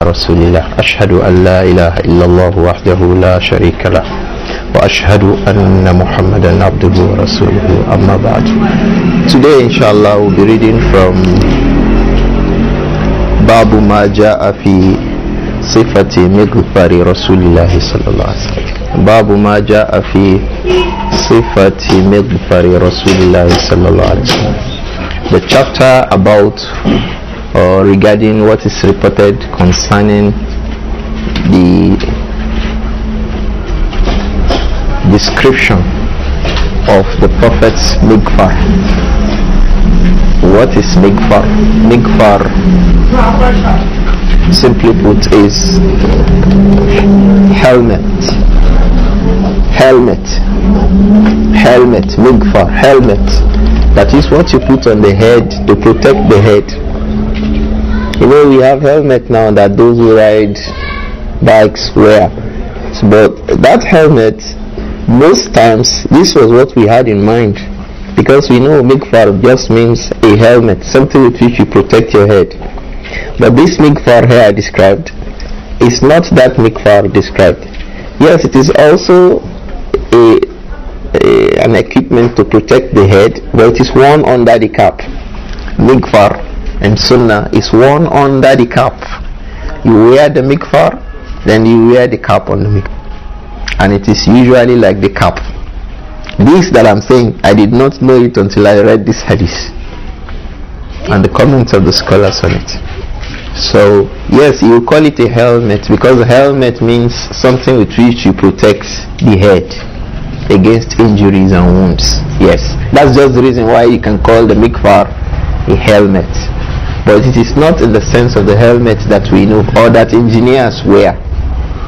رسول الله أشهد أن لا إله إلا الله وحده لا شريك له وأشهد أن محمدا عبده ورسوله أما بعد. Today inshallah we'll be reading from باب ما جاء في صفة مغفر رسول الله صلى الله عليه وسلم. باب ما جاء في صفة مغفر رسول الله صلى الله عليه وسلم. The chapter about or regarding what is reported concerning the description of the Prophet's Migfar. What is Migfar? Migfar, simply put, is helmet. Migfar, helmet. That is what you put on the head to protect the head. You know, we have helmet now that those who ride bikes wear. But that helmet, most times, this was what we had in mind. Because we know Migfar just means a helmet, something with which you protect your head. But this Migfar here described is not that Migfar described. Yes, it is also an equipment to protect the head, but it is worn under the cap. Migfar and Sunnah is worn under the cap. You wear the Migfar, then you wear the cap on the Migfar, and it is usually like the cap. This that I'm saying, I did not know it until I read this hadith and the comments of the scholars on it. So yes, you call it a helmet because a helmet means something with which you protect the head against injuries and wounds. Yes, that's just the reason why you can call the Migfar a helmet. But it is not in the sense of the helmet that we know or that engineers wear.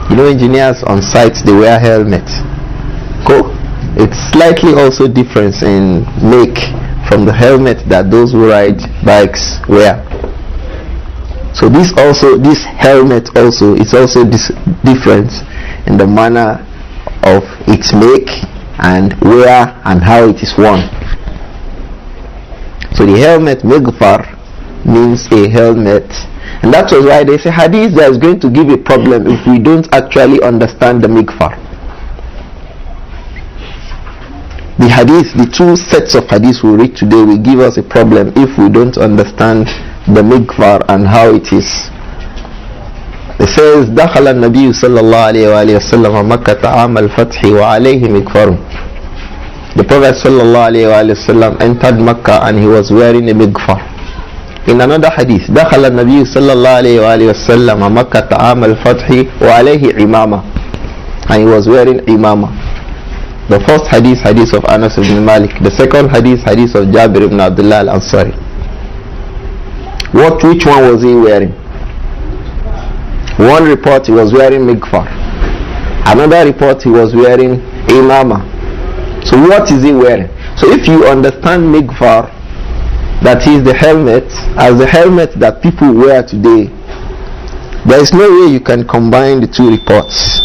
You know, engineers on site, they wear helmets. Cool. It's slightly also different in make from the helmet that those who ride bikes wear. So this helmet also is also different in the manner of its make and wear and how it is worn. So the helmet Migfar means a helmet, and that was why they say hadith that is going to give a problem if we don't actually understand the Migfar. The hadith, the two sets of hadith we read today will give us a problem if we don't understand the Migfar and how it is. It says دخل النبي صلى الله عليه وسلم مكة عام الفتح وعليه مغفر. The Prophet صلى الله عليه وسلم entered Makkah and he was wearing a Migfar. In another hadith, دخل النبي صلى الله عليه وسلم مكة عام الفتح وعليه عمامة, and he was wearing imama. The first hadith of Anas ibn Malik. The second hadith of Jabir ibn Abdullah al-Ansari. Which one was he wearing? One report he was wearing Migfar. Another report he was wearing imama. So what is he wearing? So if you understand Migfar, that is the helmet, as the helmet that people wear today, there is no way you can combine the two reports.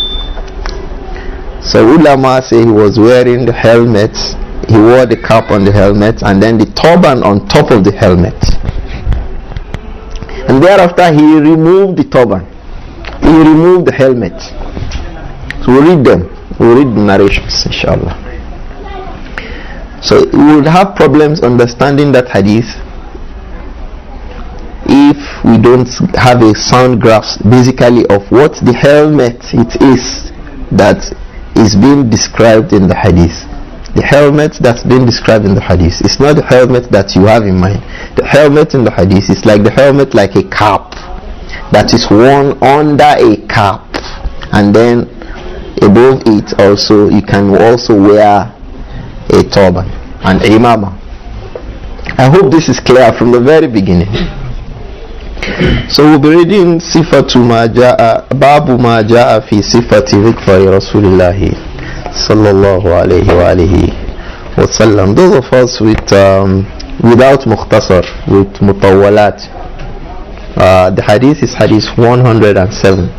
So ulama say he was wearing the helmet, he wore the cap on the helmet, and then the turban on top of the helmet. And thereafter he removed the turban, he removed the helmet. So we'll read the narrations inshallah. So we would have problems understanding that hadith if we don't have a sound grasp basically of what the helmet it is that is being described in the hadith. The helmet that's being described in the hadith is not the helmet that you have in mind. The helmet in the hadith is like the helmet like a cap that is worn under a cap, and then above it also you can also wear a turban and imama. I hope this is clear from the very beginning. So we'll be reading Sifatu ma ja'a, Babu ma ja'a fi sifati Migfari Rasulillahi sallallahu alayhi wa alihi wa sallam. Those of us without mukhtasar, with mutawwalat, the hadith is hadith 107.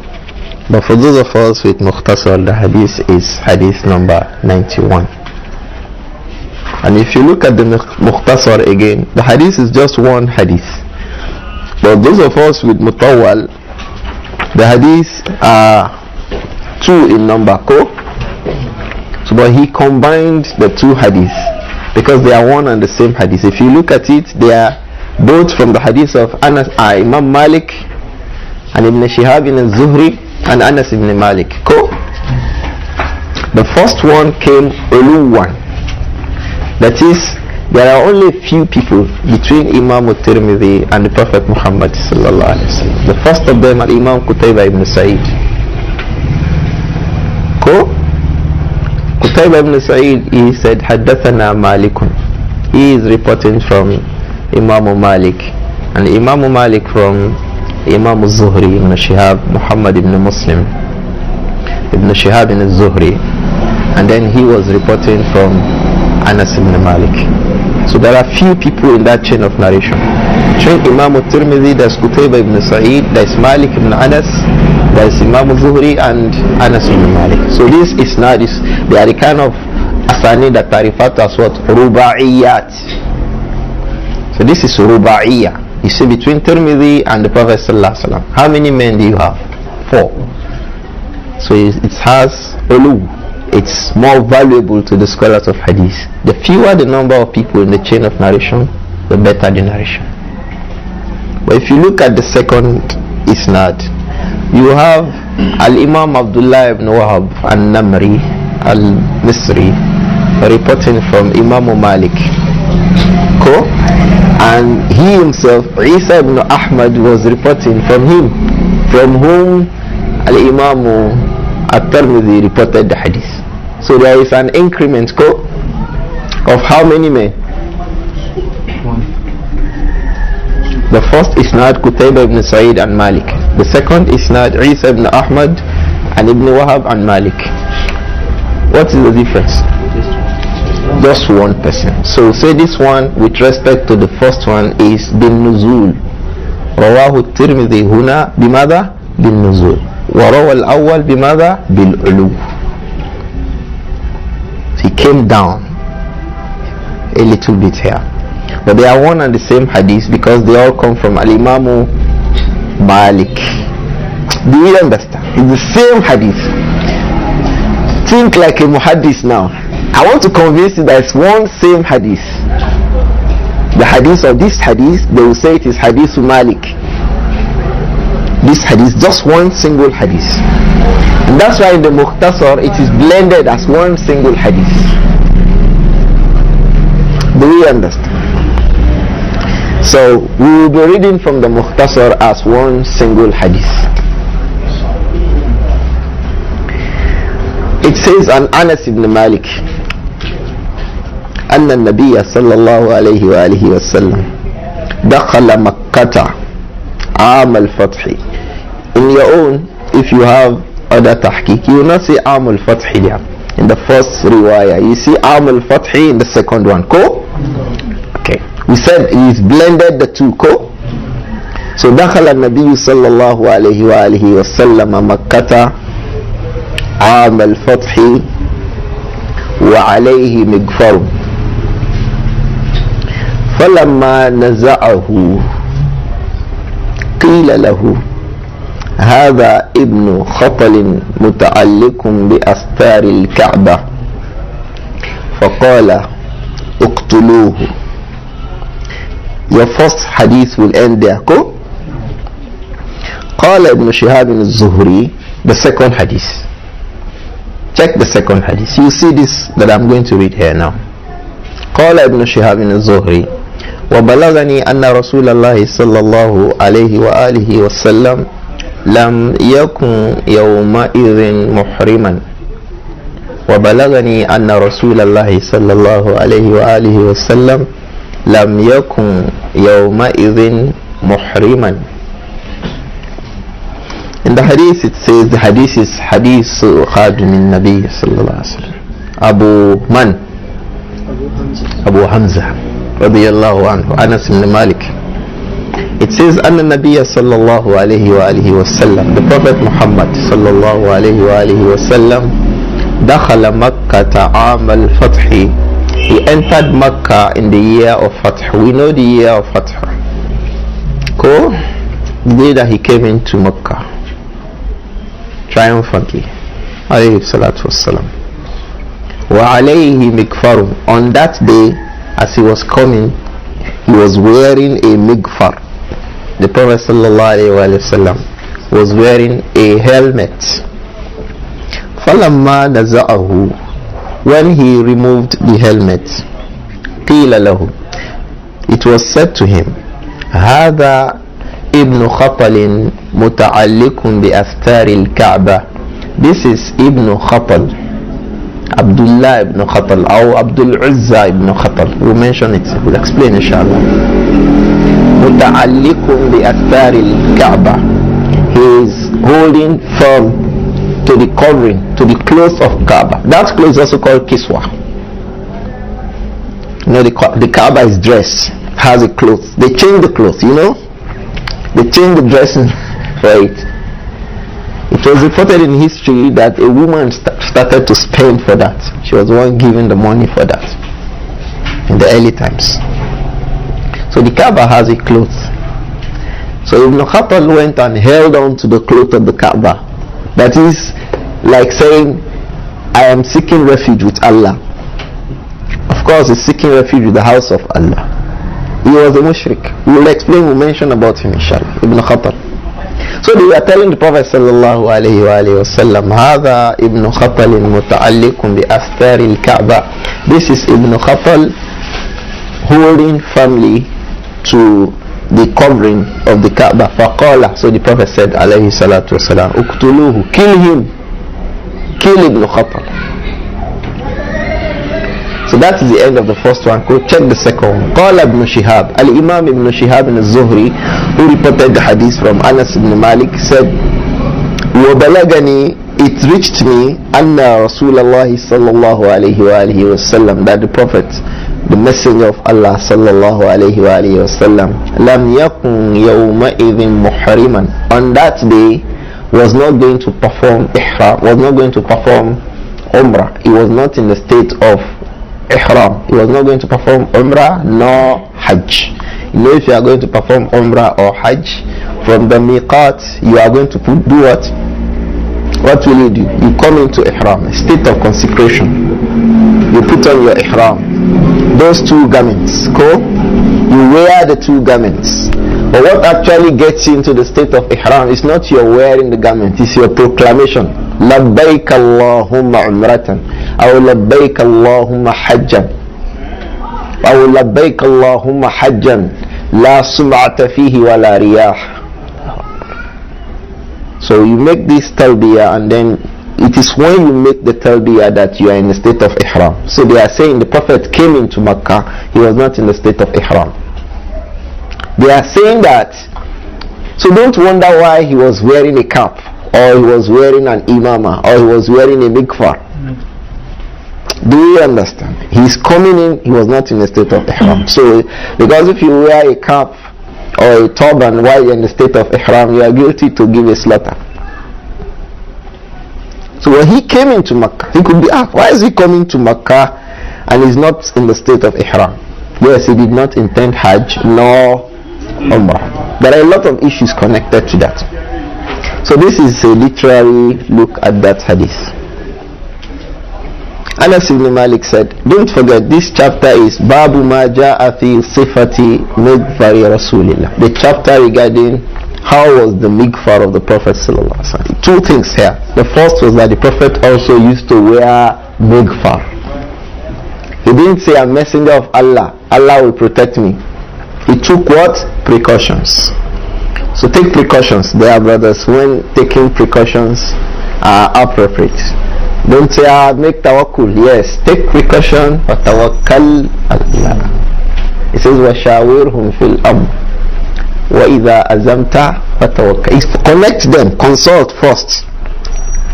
But for those of us with mukhtasar, the hadith is hadith number 91. And if you look at the mukhtasar again, the hadith is just one hadith. But those of us with mutawwal, The hadiths are 2 in number, so but he combined the 2 hadiths because they are one and the same hadith. If you look at it, they are both from the hadith of Anas, Imam Malik and Ibn Shihab ibn Zuhri and Anas ibn Malik. The first one came uluwan, that is, there are only a few people between Imam At-Tirmidhi and the Prophet Muhammad sallallahu alaihi wasallam. The first of them are Imam Qutayba ibn Sa'id. Qutayba ibn Sa'id, he said, Haddathana Malikun. He is reporting from Imam Malik, and Imam Malik from Imam Zuhri ibn Shihab, Muhammad ibn Muslim ibn Shihab ibn Zuhri, and then he was reporting from Anas ibn Malik. So there are few people in that chain of narration. Between Imam At-Tirmidhi, there's Qutayba ibn Sa'id, there's Malik ibn Anas, there's Imam Zuhri and Anas ibn Malik. So this is not this, they are the kind of asani that are referred to as what? Rubaiyat. So this is Rubaiyah. You see, between Tirmidhi and the Prophet sallallahu alaihi wasallam, how many men do you have? 4. So it has ulu. It's more valuable to the scholars of hadith. The fewer the number of people in the chain of narration, the better the narration. But if you look at the second isnad, you have Al-Imam Abdullah ibn Wahab al-Namri al-Misri reporting from Imam Malik. And he himself, Isa ibn Ahmad, was reporting from him, from whom Al-Imam At-Tirmidhi reported the hadith. So there is an increment of how many men? 1. The first is not Qutayba ibn Sa'id and Malik. The second is not Isa ibn Ahmad and Ibn Wahab and Malik. What is the difference? Just one person. So say this one with respect to the first one is bin nuzul. Rawahu at-Tirmidhi huna bimada bin nuzul. وروى الأول بماذا بالعلو. He came down a little bit here, but they are one and the same hadith because they all come from Al-Imam Malik. Do you understand? It's the same hadith. Think like a muhaddis now. I want to convince you that it's one same hadith. The hadith of this hadith, they will say it is hadith Malik. This hadith, just one single hadith, and that's why in the Mukhtasar it is blended as one single hadith. Do we understand? So we will be reading from the Mukhtasar as one single hadith. It says on Anas ibn Malik أن النبي صلى الله عليه وآله وسلم دخل مكة عام الفتح. In your own, if you have other tahqiq, you will not see Aam al-Fath there. In the first riwayah, you see Aam al-Fath in the second one. Okay. We said he's blended the two. So دخل النبي صلى الله عليه وآله وسلم مكة عام الفتح وعليه مغفر فلما نزعه قيل له هذا ابن خطل متعلق بأستار الكعبة فقال اقتلوه. Your first hadith will end there. قال ابن شهاب الزهري, the second hadith. Check the second hadith. You see this that I'm going to read here now. قال ابن شهاب الزهري وبلغني أن رسول الله صلى الله عليه وآله وسلم لم يكن يومئذ محرما. وبلغني أن رسول الله صلى الله عليه وآله وسلم لم يكن يومئذ محرما. In the hadith it says, the hadith is hadith Khadim al-Nabi sallallahu alaihi wasallam. Abu Hamza radiyallahu anhu, Anas ibn Malik. It says أن النبي صلى الله عليه وآله وسلم, the Prophet Muhammad صلى الله عليه وآله وسلم دخل مكة عام الفتح. He entered Makkah in the year of Fath. We know the year of Fath. The day that he came into Makkah. triumphantly. Alayhi salatu wassalam. Wa alayhi mikfarun. On that day, as he was coming, he was wearing a mikfar. The Prophet sallallahu alayhi wasallam was wearing a helmet. Falamma naza'ahu. When he removed the helmet, qila lahu. It was said to him, هذا ابن خطل متعلق بأستار الكعبة. This is Ibn Khatal, Abdullah ibn Khatal, or Abdul Uzza ibn Khatal. We'll mention it, we'll explain inshallah. متعلق بأستار الكعبة. He is holding firm to the covering, to the clothes of Kaaba. That clothes is also called Kiswa. You know, the Kaaba is dressed, has a clothes. They change the clothes, you know. They change the dressing for it. It was reported in history that a woman started to spend for that. She was the one giving the money for that in the early times. So the Kaaba has a cloth. So Ibn Khatal went and held on to the cloth of the Kaaba. That is like saying, I am seeking refuge with Allah. Of course, he's seeking refuge with the house of Allah. He was a mushrik. We will explain, we'll mention about him inshallah. Ibn Khatal. So they were telling the Prophet sallallahu alayhi wa sallam, هذا ابن خطل متعلق بأستار الكعبة. This is Ibn Khatal holding firmly to the covering of the Kaaba. فقال. So the Prophet said alayhi salatu wasalam, اقتلوه. Kill him. Kill Ibn Khatal. So that is the end of the first one. Go check the second one. قال ابن شهاب. Al-Imam ibn Shihab al-Zuhri, who reported the hadith from Anas ibn Malik, said, وَبَلَغَنِي. It reached me أن رسول الله صلى الله عليه وآله وسلم, that the Prophet, the Messenger of Allah صلى الله عليه وآله وسلم, لم يكن يومئذ محرما. On that day was not going to perform ihram, was not going to perform umrah. He was not in the state of ihram. He was not going to perform umrah nor hajj. You know, if you are going to perform umrah or hajj, from the miqat you are going to do what? What will you do? You come into ihram, a state of consecration. You put on your ihram, those two garments. Cool? You wear the two garments. But what actually gets you into the state of ihram is not your wearing the garment, it's your proclamation. لبيك اللهم عمرة أو لبيك اللهم حجا أو لبيك اللهم حجا لا سمعة فيه ولا رياح. So you make this talbiyah, and then it is when you make the talbiyah that you are in the state of ihram. So they are saying the Prophet came into Makkah, he was not in the state of ihram. They are saying that. So don't wonder why he was wearing a cap, or he was wearing an imama, or he was wearing a mikfar. Do you understand? He's coming in, he was not in the state of ihram. So because if you wear a cap or a turban while you're in the state of ihram, you are guilty to give a slaughter. So when he came into Makkah, he could be asked, why is he coming to Makkah and he's not in the state of ihram? Yes, he did not intend hajj nor umrah. There are a lot of issues connected to that. So this is a literary look at that hadith. Anas ibn Malik said, don't forget, this chapter is Babu ma ja'a fi sifati migfari Rasulillah. The chapter regarding how was the migfar of the Prophet sallallahu alaihi wasallam. Two things here. The first was that the Prophet also used to wear migfar. He didn't say, I'm messenger of Allah, Allah will protect me. He took what? Precautions. So take precautions there, brothers, when taking precautions are appropriate. Don't say, make tawakkul. Yes, take precaution, but tawakkal Allah. It says, وَشَاوِرْهُمْ فِي الْأَمْرِ وَإِذَا أَزَمْتَ فَتَوَكَّلْ. Connect them, consult first.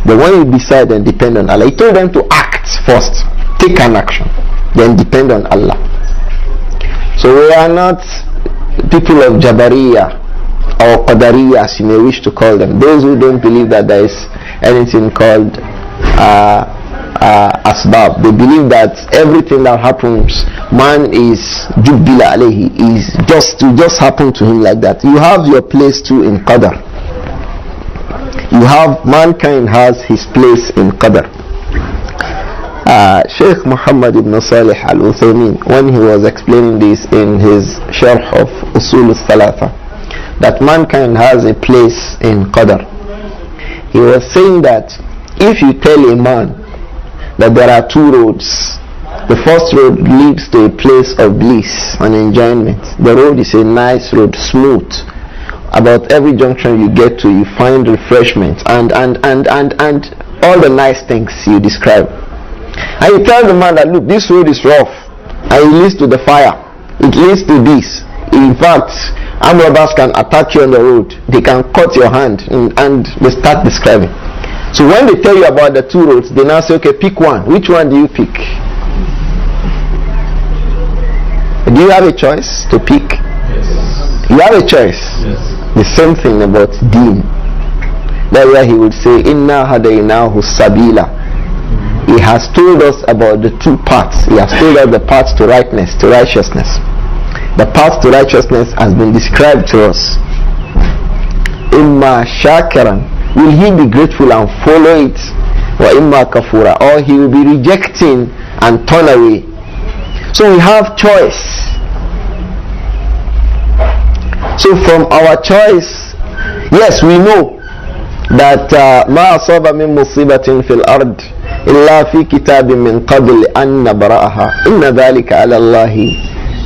But when you decide, then depend on Allah. He told them to act first. Take an action, then depend on Allah. So we are not people of Jabariyah or Qadariyah, as you may wish to call them. Those who don't believe that there is anything called asbab. They believe that everything that happens, man is jubbila alayhi, is just happen to him like that. You have your place too in qadar. You have mankind has his place in Qadr. Shaykh Muhammad ibn Salih al-Uthaymeen, when he was explaining this in his Sharh of Usul al-Thalatha, that mankind has a place in Qadr, he was saying that if you tell a man that there are two roads, the first road leads to a place of bliss and enjoyment. The road is a nice road, smooth. About every junction you get to, you find refreshment and all the nice things you describe. And you tell the man that, look, this road is rough and it leads to the fire, it leads to this. In fact, armed robbers can attack you on the road, they can cut your hand, and they start describing. So when they tell you about the two roads, they now say, okay, pick one. Which one do you pick? Do you have a choice to pick? Yes. You have a choice. Yes. The same thing about deen. That's why he would say, Inna hadaynahu sabila. He has told us about the two paths. He has told us the path to rightness, to righteousness. The path to righteousness has been described to us. Imma shakaran, will he be grateful and follow it? Wa imma kafura, or he will be rejecting and turn away. So we have choice. So from our choice, yes, we know that ma asaba min musibatin fil ard illa fi kitabin min qabl an nabra'aha inna dhalika 'ala Allahi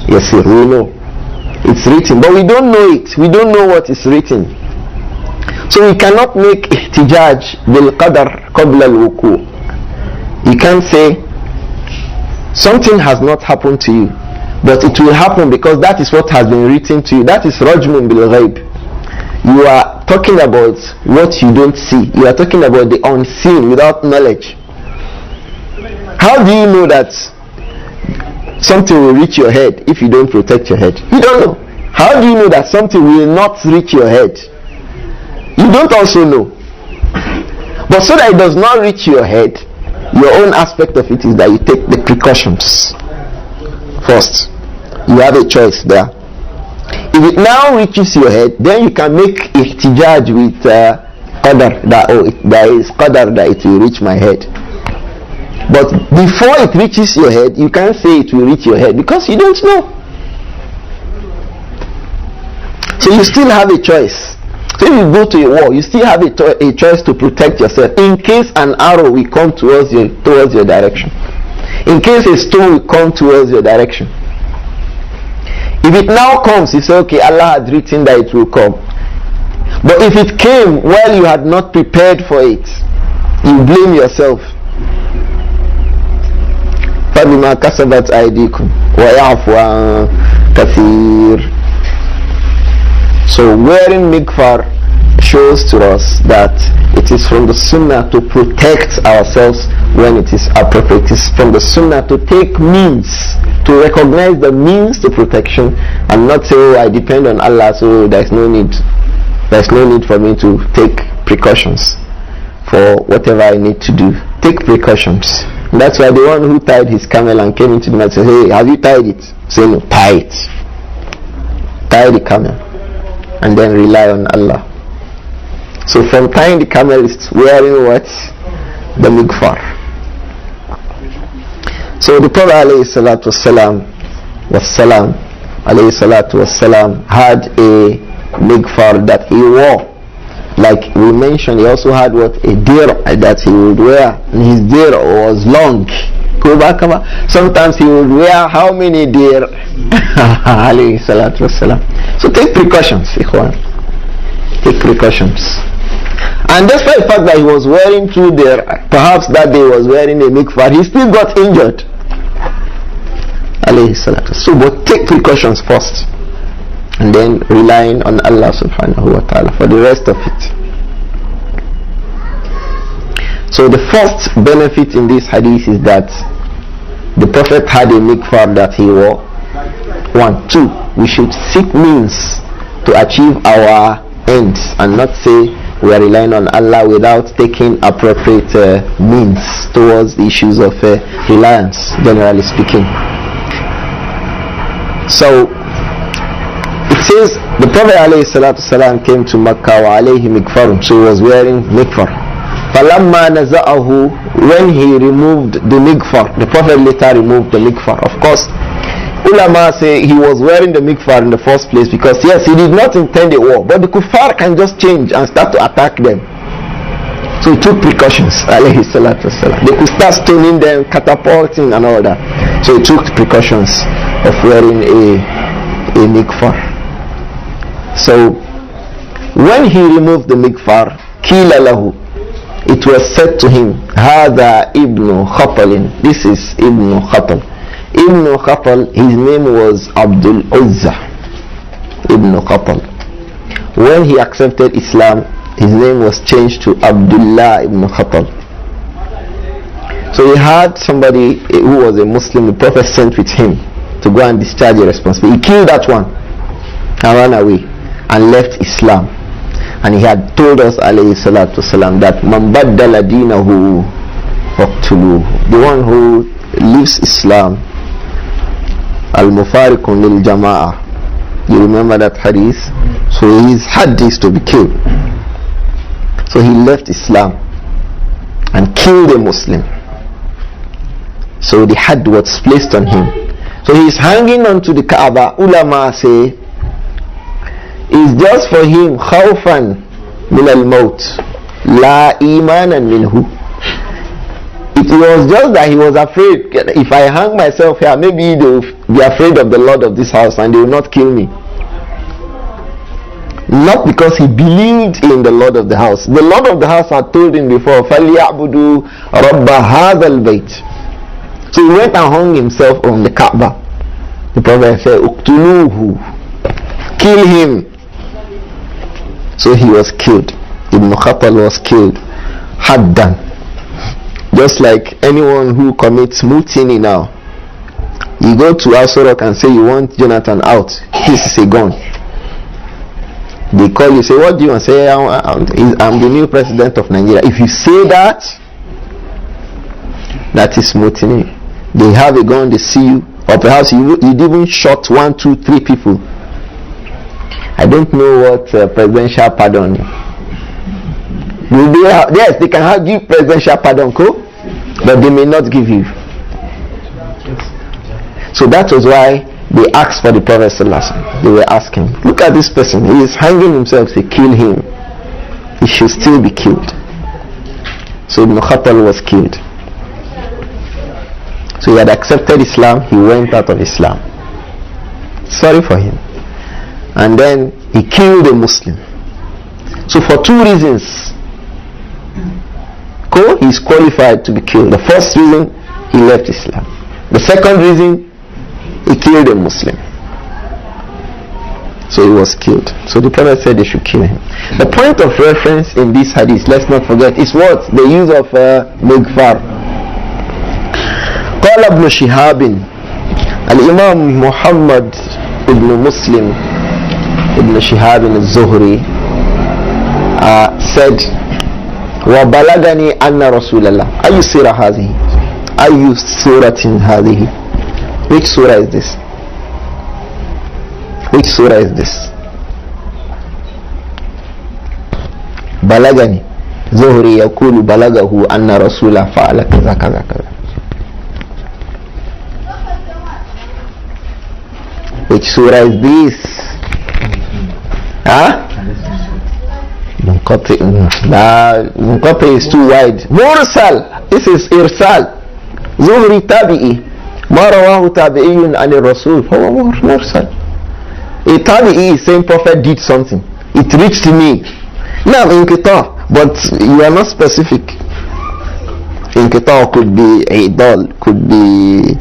yasir. We know it's written, but we don't know it. We don't know what is written. So we cannot make ihtijaj bil qadar qabla al wuku'. You can't say something has not happened to you, but it will happen because that is what has been written to you. That is rajmun bil ghaib. You are talking about what you don't see. You are talking about the unseen without knowledge. How do you know that something will reach your head if you don't protect your head? You don't know. How do you know that something will not reach your head? You don't also know. But so that it does not reach your head, your own aspect of it is that you take the precautions first. You have a choice there. If it now reaches your head, then you can make ihtijaj with qadar, that there is qadar that it will reach my head. But before it reaches your head, you can't say it will reach your head because you don't know. So you still have a choice. So if you go to a war, you still have a choice to protect yourself in case an arrow will come towards your direction. In case a stone will come towards your direction. If it now comes, you say, okay, Allah had written that it will come. But if it came while you had not prepared for it, you blame yourself. فَبِمَا كَسَبَتْ أَيْدِيكُمْ وَيَعْفُ عَنْ كَثِيرٍ. So wearing mikfar shows to us that it is from the sunnah to protect ourselves when it is appropriate. It is from the sunnah to take means, to recognize the means to protection and not say, oh, I depend on Allah, so there's no need for me to take precautions for whatever I need to do. Take precautions. That's why the one who tied his camel and came into the mosque said, hey, have you tied it? Say no, tie it. Tie the camel and then rely on Allah. So from tying the camel is wearing what? The mikfar. So the Prophet ﷺ had a mikfar that he wore. Like we mentioned, he also had what? A dir that he would wear, and his dir was long. Sometimes he would wear how many dir? So take precautions, ikhwan. Take precautions. And despite the fact that he was wearing two dir, perhaps that day was wearing a mikfar, he still got injured. So but take precautions first, and then relying on Allah subhanahu wa ta'ala for the rest of it. So the first benefit in this hadith is that the Prophet had a mikfar that he wore. 1. 2. We should seek means to achieve our ends and not say we are relying on Allah without taking appropriate means towards the issues of reliance, generally speaking. So It says the Prophet ﷺ came to Makkah wa alayhi mikfarun, so he was wearing mikfar. فَلَمَّا نَزَعَهُ, when he removed the mikfar, the Prophet later removed the mikfar. Of course, ulama say he was wearing the mikfar in the first place because yes, he did not intend a war, but the kuffar can just change and start to attack them. So he took precautions, alayhi salatu wasalam. They could start stoning them, catapulting and all that. So he took precautions of wearing a mikfar. So when he removed the mikfar, qila lahu, it was said to him, Hada ibn Khatal, this is Ibn Khatal. Ibn Khatal, his name was Abdul Uzza Ibn Khatal. When he accepted Islam, his name was changed to Abdullah Ibn Khatal. So he had somebody who was a Muslim, the Prophet sent with him to go and discharge a responsibility. He killed that one and ran away and left Islam. And he had told us, alayhi salatu wasalam, that man baddala dinahu faqtuluhu, the one who leaves Islam, al-mufariqun lil jama'ah. You remember that hadith? So his had is to be killed. So he left Islam and killed a Muslim. So the had was placed on him. So he is hanging onto the Kaaba. Ulama say is just for him khawfan min al-maut la imanan minhu. It was just that he was afraid, if I hang myself here, maybe they will be afraid of the Lord of this house and they will not kill me. Not because he believed in the Lord of the house. The Lord of the house had told him before, فَلْيَعْبُدُوا رَبَّ هَذَا الْبَيْتِ. So he went and hung himself on the Kaaba. The Prophet said, uqtuluhu, kill him. So he was killed. Ibn Khatal was killed. Haddan. Just like anyone who commits mutiny now. You go to Al-Suraq and say you want Jonathan out. This is a gun. They call you, say, what do you want? Say, I'm the new president of Nigeria. If you say that, that is mutiny. They have a gun, they see you, or perhaps you even shot 1, 2, 3 people. I don't know what presidential pardon. Yes, they can give presidential pardon, but they may not give you. So that was why they asked for the Prophet ﷺ. They were asking, look at this person, he is hanging himself, say kill him. He should still be killed. So Ibn Khatal was killed. So he had accepted Islam, he went out of Islam. Sorry for him. And then he killed a Muslim. So for 2 reasons, he is qualified to be killed. The first reason, he left Islam. The second reason, he killed a Muslim. So he was killed. So the Prophet said they should kill him. The point of reference in this hadith, let's not forget, is what? The use of Migfar. قال ابن شهاب الإمام محمد ابن مسلم ابن شهاب الزهري said وبلغني أن رسول الله أي سورة هذه أي سورة هذه. Which surah is this? Which surah is this? بلغني زهري يقول بلغه أن رسول فعل كذا كذا كذا. Which surah is this? Munqati is too wide. Mursal. This is Irsal. Zuhri tabi'i. Ma rawahu tabi'iyun anir Rasul. Fahuwa mursal. A tabi'i is saying Prophet did something. It reached me. Now inqita, but you are not specific. Inqita could be idal, could be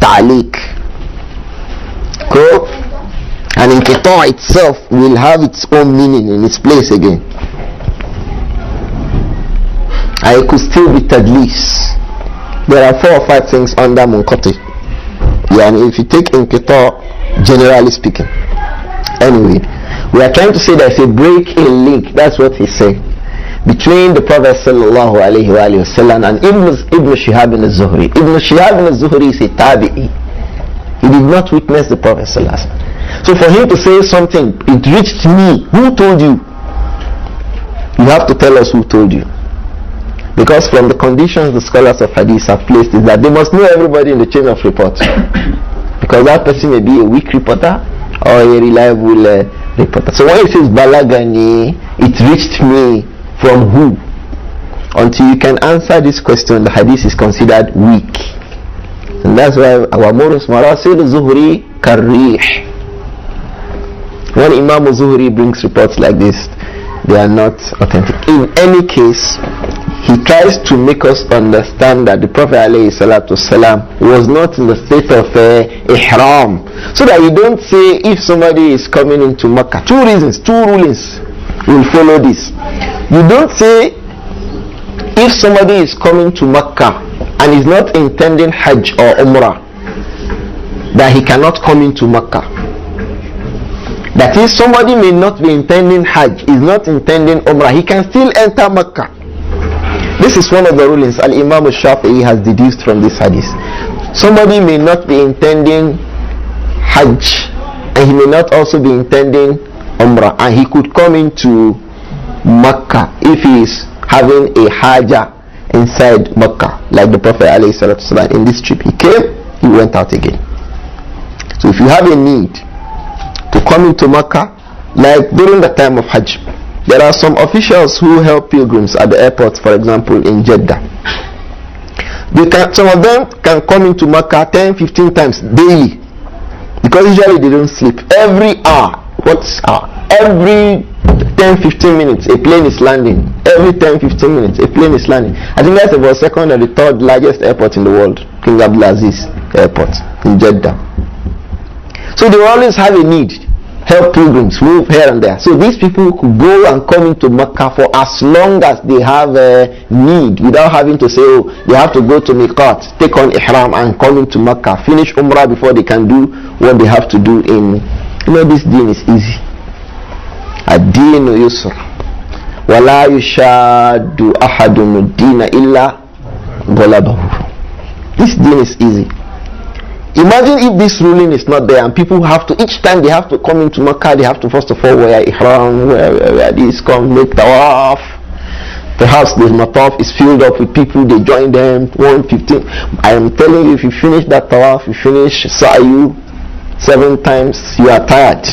ta'liq. And inqita itself will have its own meaning in its place again. I could still be tadlis. There are 4 or 5 things under munqati. And if you take inqita, generally speaking. Anyway, we are trying to say there's a break in link. That's what he's saying. Between the Prophet sallallahu alayhi wa sallam and Ibn Shihab al-Zuhri. Ibn Shihab al-Zuhri is a tabi'i. He did not witness the Prophet sallallahu alayhi wa sallam. So for him to say something, it reached me, who told you? You have to tell us who told you. Because from the conditions the scholars of hadith have placed is that they must know everybody in the chain of report. Because that person may be a weak reporter or a reliable reporter. So when it says balagani, it reached me, from who? Until you can answer this question, the hadith is considered weak. And that's why our Morus Marasil Zuhri Karrih. When Imam Zuhri brings reports like this, they are not authentic. In any case, he tries to make us understand that the Prophet ﷺ was not in the state of ihram, so that you don't say if somebody is coming into Makkah. Two rulings will follow this. You don't say if somebody is coming to Makkah and is not intending Hajj or Umrah, that he cannot come into Makkah. That is, somebody may not be intending Hajj, is not intending Umrah, he can still enter Makkah. This is one of the rulings Al-Imam al-Shafi'i has deduced from this hadith. Somebody may not be intending Hajj, and he may not also be intending Umrah, and he could come into Makkah if he is having a Hajjah inside Makkah, like the Prophet ﷺ in this trip. He came, he went out again. So if you have a need to come into Makkah, like during the time of Hajj, there are some officials who help pilgrims at the airport, for example in Jeddah. Some of them can come into Makkah 10-15 times daily, because usually they don't sleep. Every hour, every 10-15 minutes a plane is landing. Every 10-15 minutes a plane is landing. I think that's about second or the third largest airport in the world, King Abdulaziz Airport in Jeddah. So they always have a need, help pilgrims move here and there. So these people could go and come into Makkah for as long as they have a need, without having to say, oh, they have to go to Miqat, take on Ihram and come into Makkah, finish Umrah before they can do what they have to do in. This deen is easy. الدين يسر ولا يشاد أحد الدين إلا غلبه. This deen is easy. Imagine if this ruling is not there and people have to, each time they have to come into Makkah, they have to first of all wear ihram, where this come, make tawaf. Perhaps the mataf is filled up with people, they join them 115. I am telling you, if you finish that tawaf, you finish sa'yu 7 times, you are tired.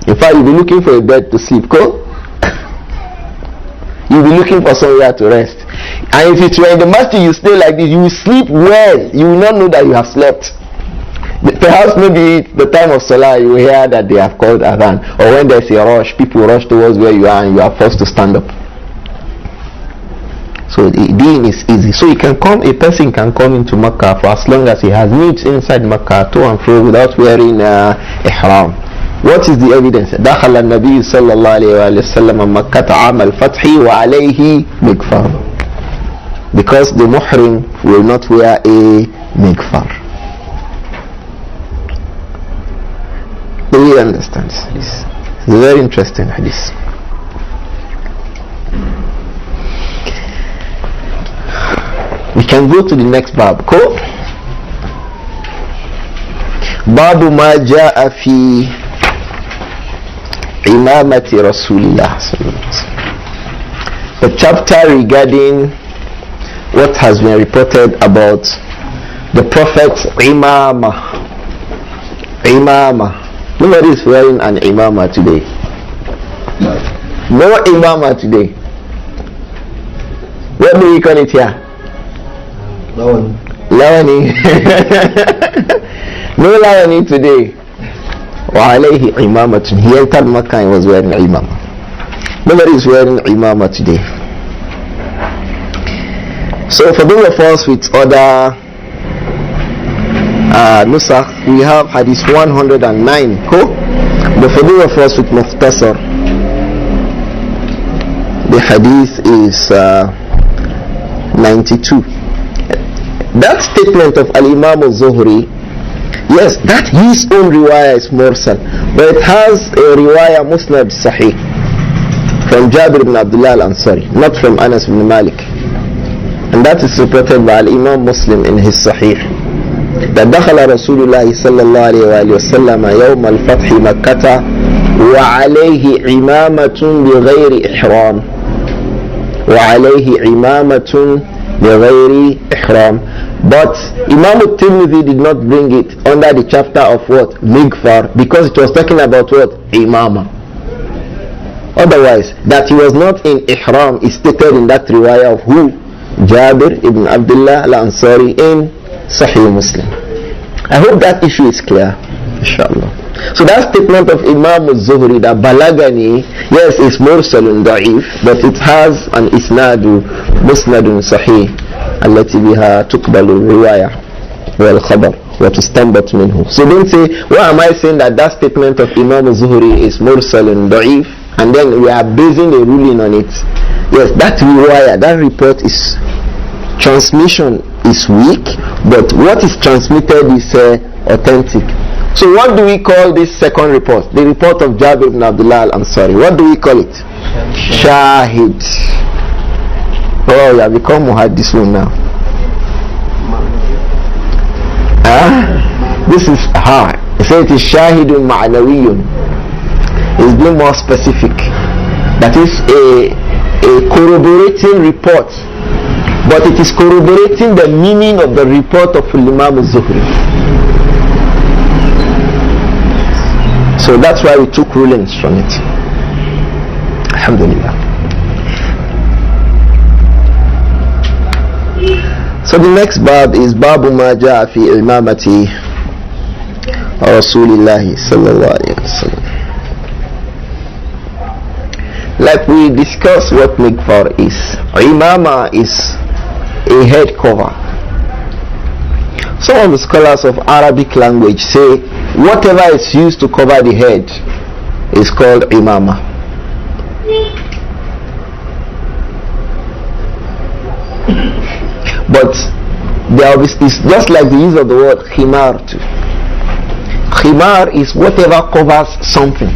In fact, you'll be looking for a bed to sleep. Go. You'll be looking for somewhere to rest. And if it's in the masjid, you stay like this, you will sleep well. You will not know that you have slept. Perhaps maybe the time of Salah, you will hear that they have called Adhan. Or when there's a rush, people rush towards where you are and you are forced to stand up. So the deen is easy. So a person can come into Makkah for as long as he has needs inside Makkah to and fro without wearing ihram. What is the evidence? دخل النبي صلى الله عليه وسلم مكة عام الفتح وعليه مغفر. Because the muhrim will not wear a mikfar. Do you understand this? It's a very interesting hadith. We can go to the next bab. Cool? Babu ma ja'a fi Imamati Rasulillah. The chapter regarding what has been reported about the Prophet's imamah. Nobody is wearing an imamah today. No imamah today. What do we call it here? Lawani. No lawani today. وعليه إمامة. He entered Makkah and was wearing imamah. Nobody is wearing imamah today. So for those of us with other nusakh, we have hadith 109. Cool? But for those of us with Mukhtasar, the hadith is 92. That statement of Al-Imam al-Zuhri, yes, that his own riwayah is mursal, but it has a riwayah musnad sahih from Jabir ibn Abdullah al-Ansari, not from Anas ibn Malik, and that is reported by Imam Muslim in his sahih. دخل رسول الله صلى الله عليه وآله وسلم يوم الفتح مكة وعليه عمامة بغير إحرام وعليه عمامة بغير إحرام. But Imam al-Tirmidhi did not bring it under the chapter of what? Migfar, because it was talking about what? Imama. Otherwise, that he was not in Ihram is stated in that riwayah of who? Jabir ibn Abdullah al-Ansari in Sahih Muslim. I hope that issue is clear, inshallah. So that statement of Imam al-Zuhri that Balagani, yes, is mursalun da'if, but it has an isnadu musnadun sahih التي بها تقبل الرواية والخبر وتستنبط منه. So don't say, why am I saying that that statement of Imam al-Zuhri is mursalun da'if, and then we are basing a ruling on it? Yes, that riwayah, that report is, transmission is weak, but what is transmitted is authentic. So what do we call this second report? The report of Jabir ibn Abdullah al-Ansari. What do we call it? Shahid. Oh, you have become muhaddisun now. This is hard. So it is shahidun ma'nawiyun. It's being more specific. That is a corroborating report, but it is corroborating the meaning of the report of Imam al-Zuhri. So that's why we took rulings from it. Alhamdulillah. So the next bab is Babu ma ja'a fi imamati Rasulillah sallallahu alayhi wa sallam. Like we discussed what Migfar is. Imama is a head cover. Some of the scholars of Arabic language say whatever is used to cover the head is called imama. But it's just like the use of the word khimar too. Khimar is whatever covers something.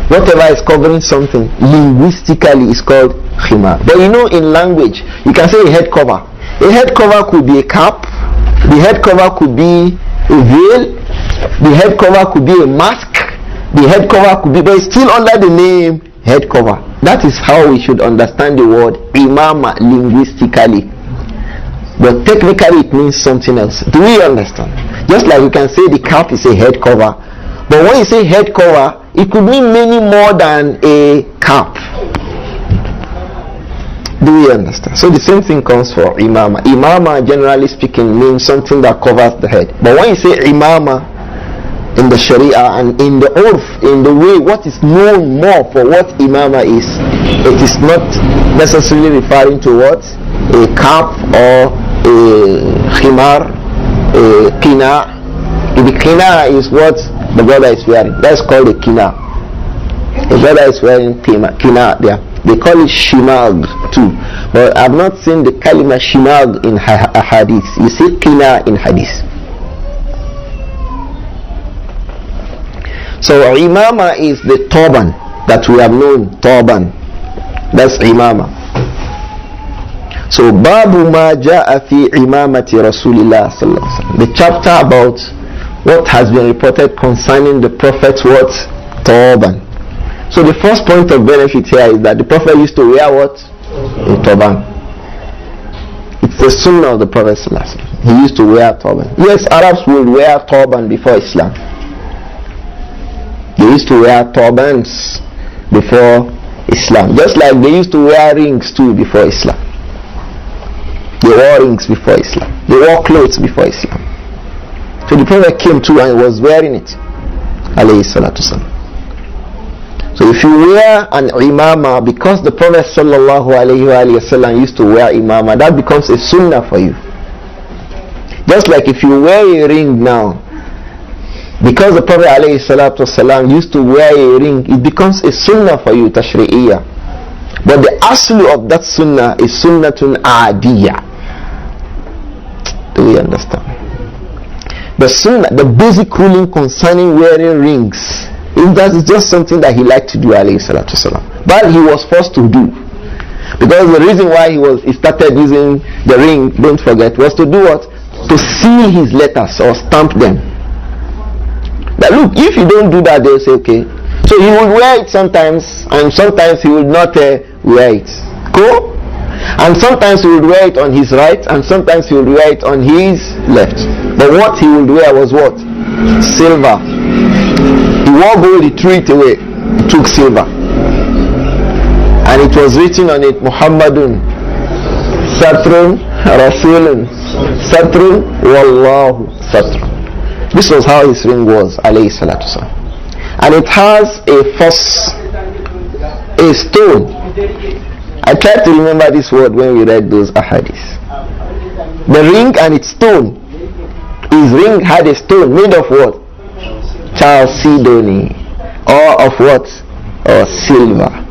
Whatever is covering something linguistically is called khimar. But you know, in language you can say a head cover. A head cover could be a cap, the head cover could be a veil, the head cover could be a mask, the head cover could be, but it's still under the name head cover. That is how we should understand the word imama linguistically. But technically it means something else. Do we understand? Just like you can say the cap is a head cover, but when you say head cover, it could mean many more than a cap. Do we understand? So the same thing comes for imama. Imama, generally speaking, means something that covers the head. But when you say imama in the Sharia and in the urf, in the way what is known more for what imama is, it is not necessarily referring to what? A cap or a khimar, a kina. The kina is what the brother is wearing. That's called a kina. The brother is wearing kina there. They call it shimag too, but I've not seen the kalima shimag in hadith. You see kina in hadith. So imama is the turban that we have known, turban. That's imama. So babu ma ja'a fi imamati Rasulillah sallallahu alaihi wasallam. The chapter about what has been reported concerning the Prophet's what? Turban. So the first point of benefit here is that the Prophet used to wear what? A turban. It's the sunnah of the Prophet sallallahu alaihi wasallam. He used to wear a turban. Yes, Arabs would wear turban before Islam. They used to wear turbans before Islam, just like they used to wear rings too before Islam. They wore rings before Islam. They wore clothes before Islam. So the Prophet came too and was wearing it, alayhi salatu salam. So if you wear an imama because the Prophet sallallahu alayhi wa sallam used to wear imama, that becomes a sunnah for you. Just like if you wear a ring now because the Prophet alayhi salatu wasalam used to wear a ring, it becomes a sunnah for you, tashri'iyah. But the aslu of that sunnah is sunnatun adiyah. Do we understand? The sunnah, the basic ruling concerning wearing rings, that is just something that he liked to do, alayhi salatu wasalam. But he was forced to do, because the reason why he started using the ring, don't forget, was to do what? to seal his letters or stamp them. But look, if you don't do that, they'll say, okay. So he will wear it sometimes, and sometimes he will not wear it. Cool? And sometimes he would wear it on his right, and sometimes he would wear it on his left. But what he would wear was what? Silver. He wore gold, he threw it away. He took silver. And it was written on it, Muhammadun Satrun Rasulun Satrun Wallahu Satrun. This was how his ring was, alayhi salatu salam. And it has a stone. I tried to remember this word when we read those ahadith. The ring and its stone. His ring had a stone made of what? Chalcedony. Or of what? Or silver.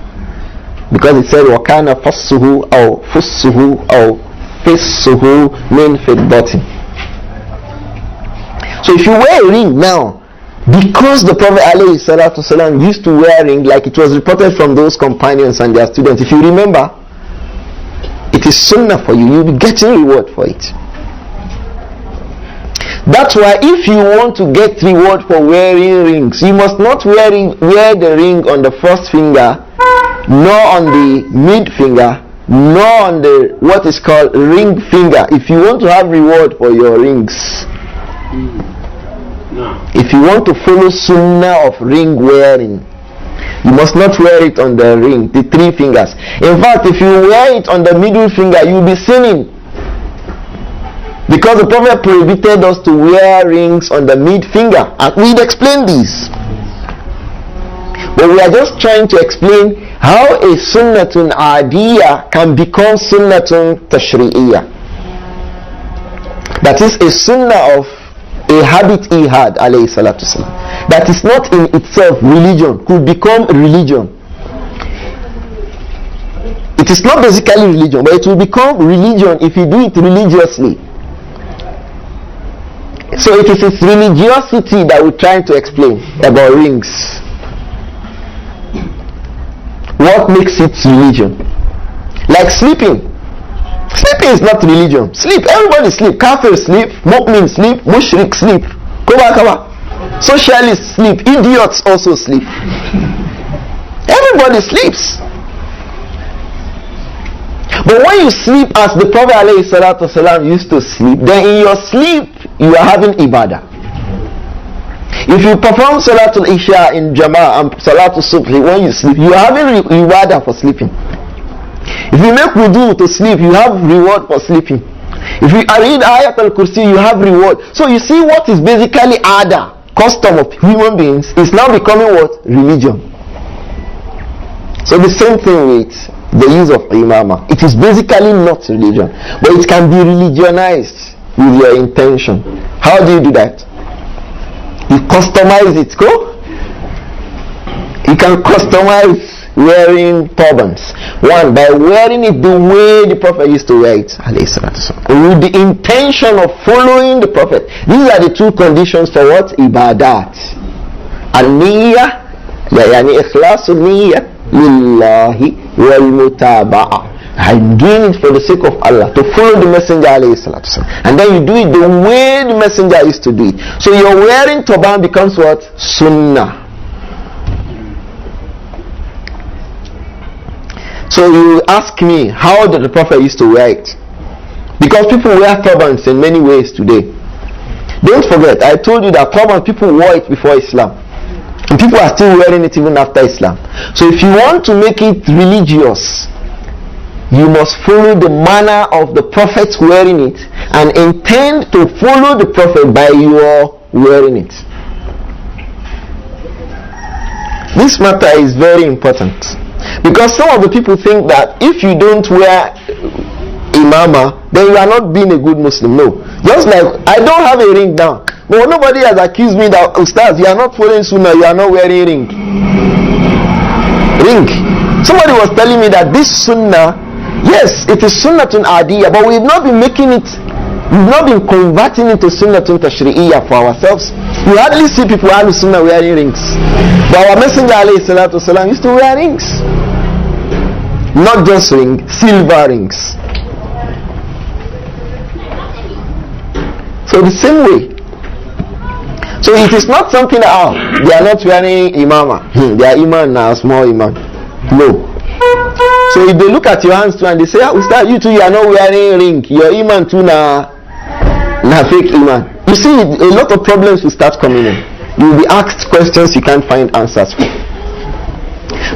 Because it said وَكَانَ فَصُّهُ أَوْ فُصُّهُ أَوْ فِصُّهُ مِنْ فِضَّةٍ. So if you wear a ring now, because the Prophet ﷺ used to wear a ring, like it was reported from those companions and their students, if you remember, it is sunnah for you. You'll be getting reward for it. That's why if you want to get reward for wearing rings, you must not wear the ring on the first finger, nor on the mid finger, nor on the what is called ring finger. If you want to have reward for your rings, if you want to follow sunnah of ring wearing, you must not wear it on the ring, the three fingers. In fact, if you wear it on the middle finger, you'll be sinning. Because the Prophet prohibited us to wear rings on the mid finger. And we'd explain this. But we are just trying to explain how a sunnatun adiyah can become sunnatun tashri'iyah. That is a sunnah of a habit he had, alayhi salatu salam, that is not in itself religion, could become religion. It is not basically religion, but it will become religion if you do it religiously. So it is its religiosity that we're trying to explain about rings. What makes it religion? Like sleeping. Sleeping is not religion. Sleep, everybody sleep. Kafir sleep, mu'min sleep, mushrik sleep, kaba. Socialists sleep, idiots also sleep. Everybody sleeps. But when you sleep as the Prophet ﷺ used to sleep, then in your sleep you are having ibadah. If you perform Salatul Isha in Jama'ah and Salatul Subhi when you sleep, you are having ibadah for sleeping. If you make wudu to sleep, you have reward for sleeping. If you read Ayat al-Kursi, you have reward. So you see what is basically ada, custom of human beings, is now becoming what? Religion. So the same thing with the use of imamah. It is basically not religion, but it can be religionized with your intention. How do you do that? You customize it, go? You can customize wearing turbans. One, by wearing it the way the Prophet used to wear it, with the intention of following the Prophet. These are the two conditions for what? Ibadat. Al-Niyyah, yani ikhlasul niyyah lillahi wal-mutaba'ah. I'm doing it for the sake of Allah, to follow the Messenger ﷺ. And then you do it the way the Messenger used to do it. So your wearing turban becomes what? Sunnah. So you ask me, how did the Prophet used to wear it? Because people wear turbans in many ways today. Don't forget, I told you that turban people wore it before Islam. And people are still wearing it even after Islam. So if you want to make it religious, you must follow the manner of the Prophet wearing it and intend to follow the Prophet by your wearing it. This matter is very important. Because some of the people think that if you don't wear imamah, then you are not being a good Muslim. No. Just like I don't have a ring now, but nobody has accused me that, Ustaz, you are not following sunnah, you are not wearing ring. Somebody was telling me that this sunnah, yes, it is sunnatun adiyah, but we've not been making it, we've not been converting it to sunnatun tashri'iyah for ourselves. You hardly see people ahlul sunnah wearing rings. But our Messenger alayhi salatu wasalam used to wear rings. Not just rings, silver rings. So the same way. So it is not something that they are not wearing imama. They are imam now, small imam. No. So if they look at your hands too and they say, Ustaz, you too, you are not wearing ring. Your imam too na fake imam. You see, a lot of problems will start coming in. You will be asked questions you can't find answers for.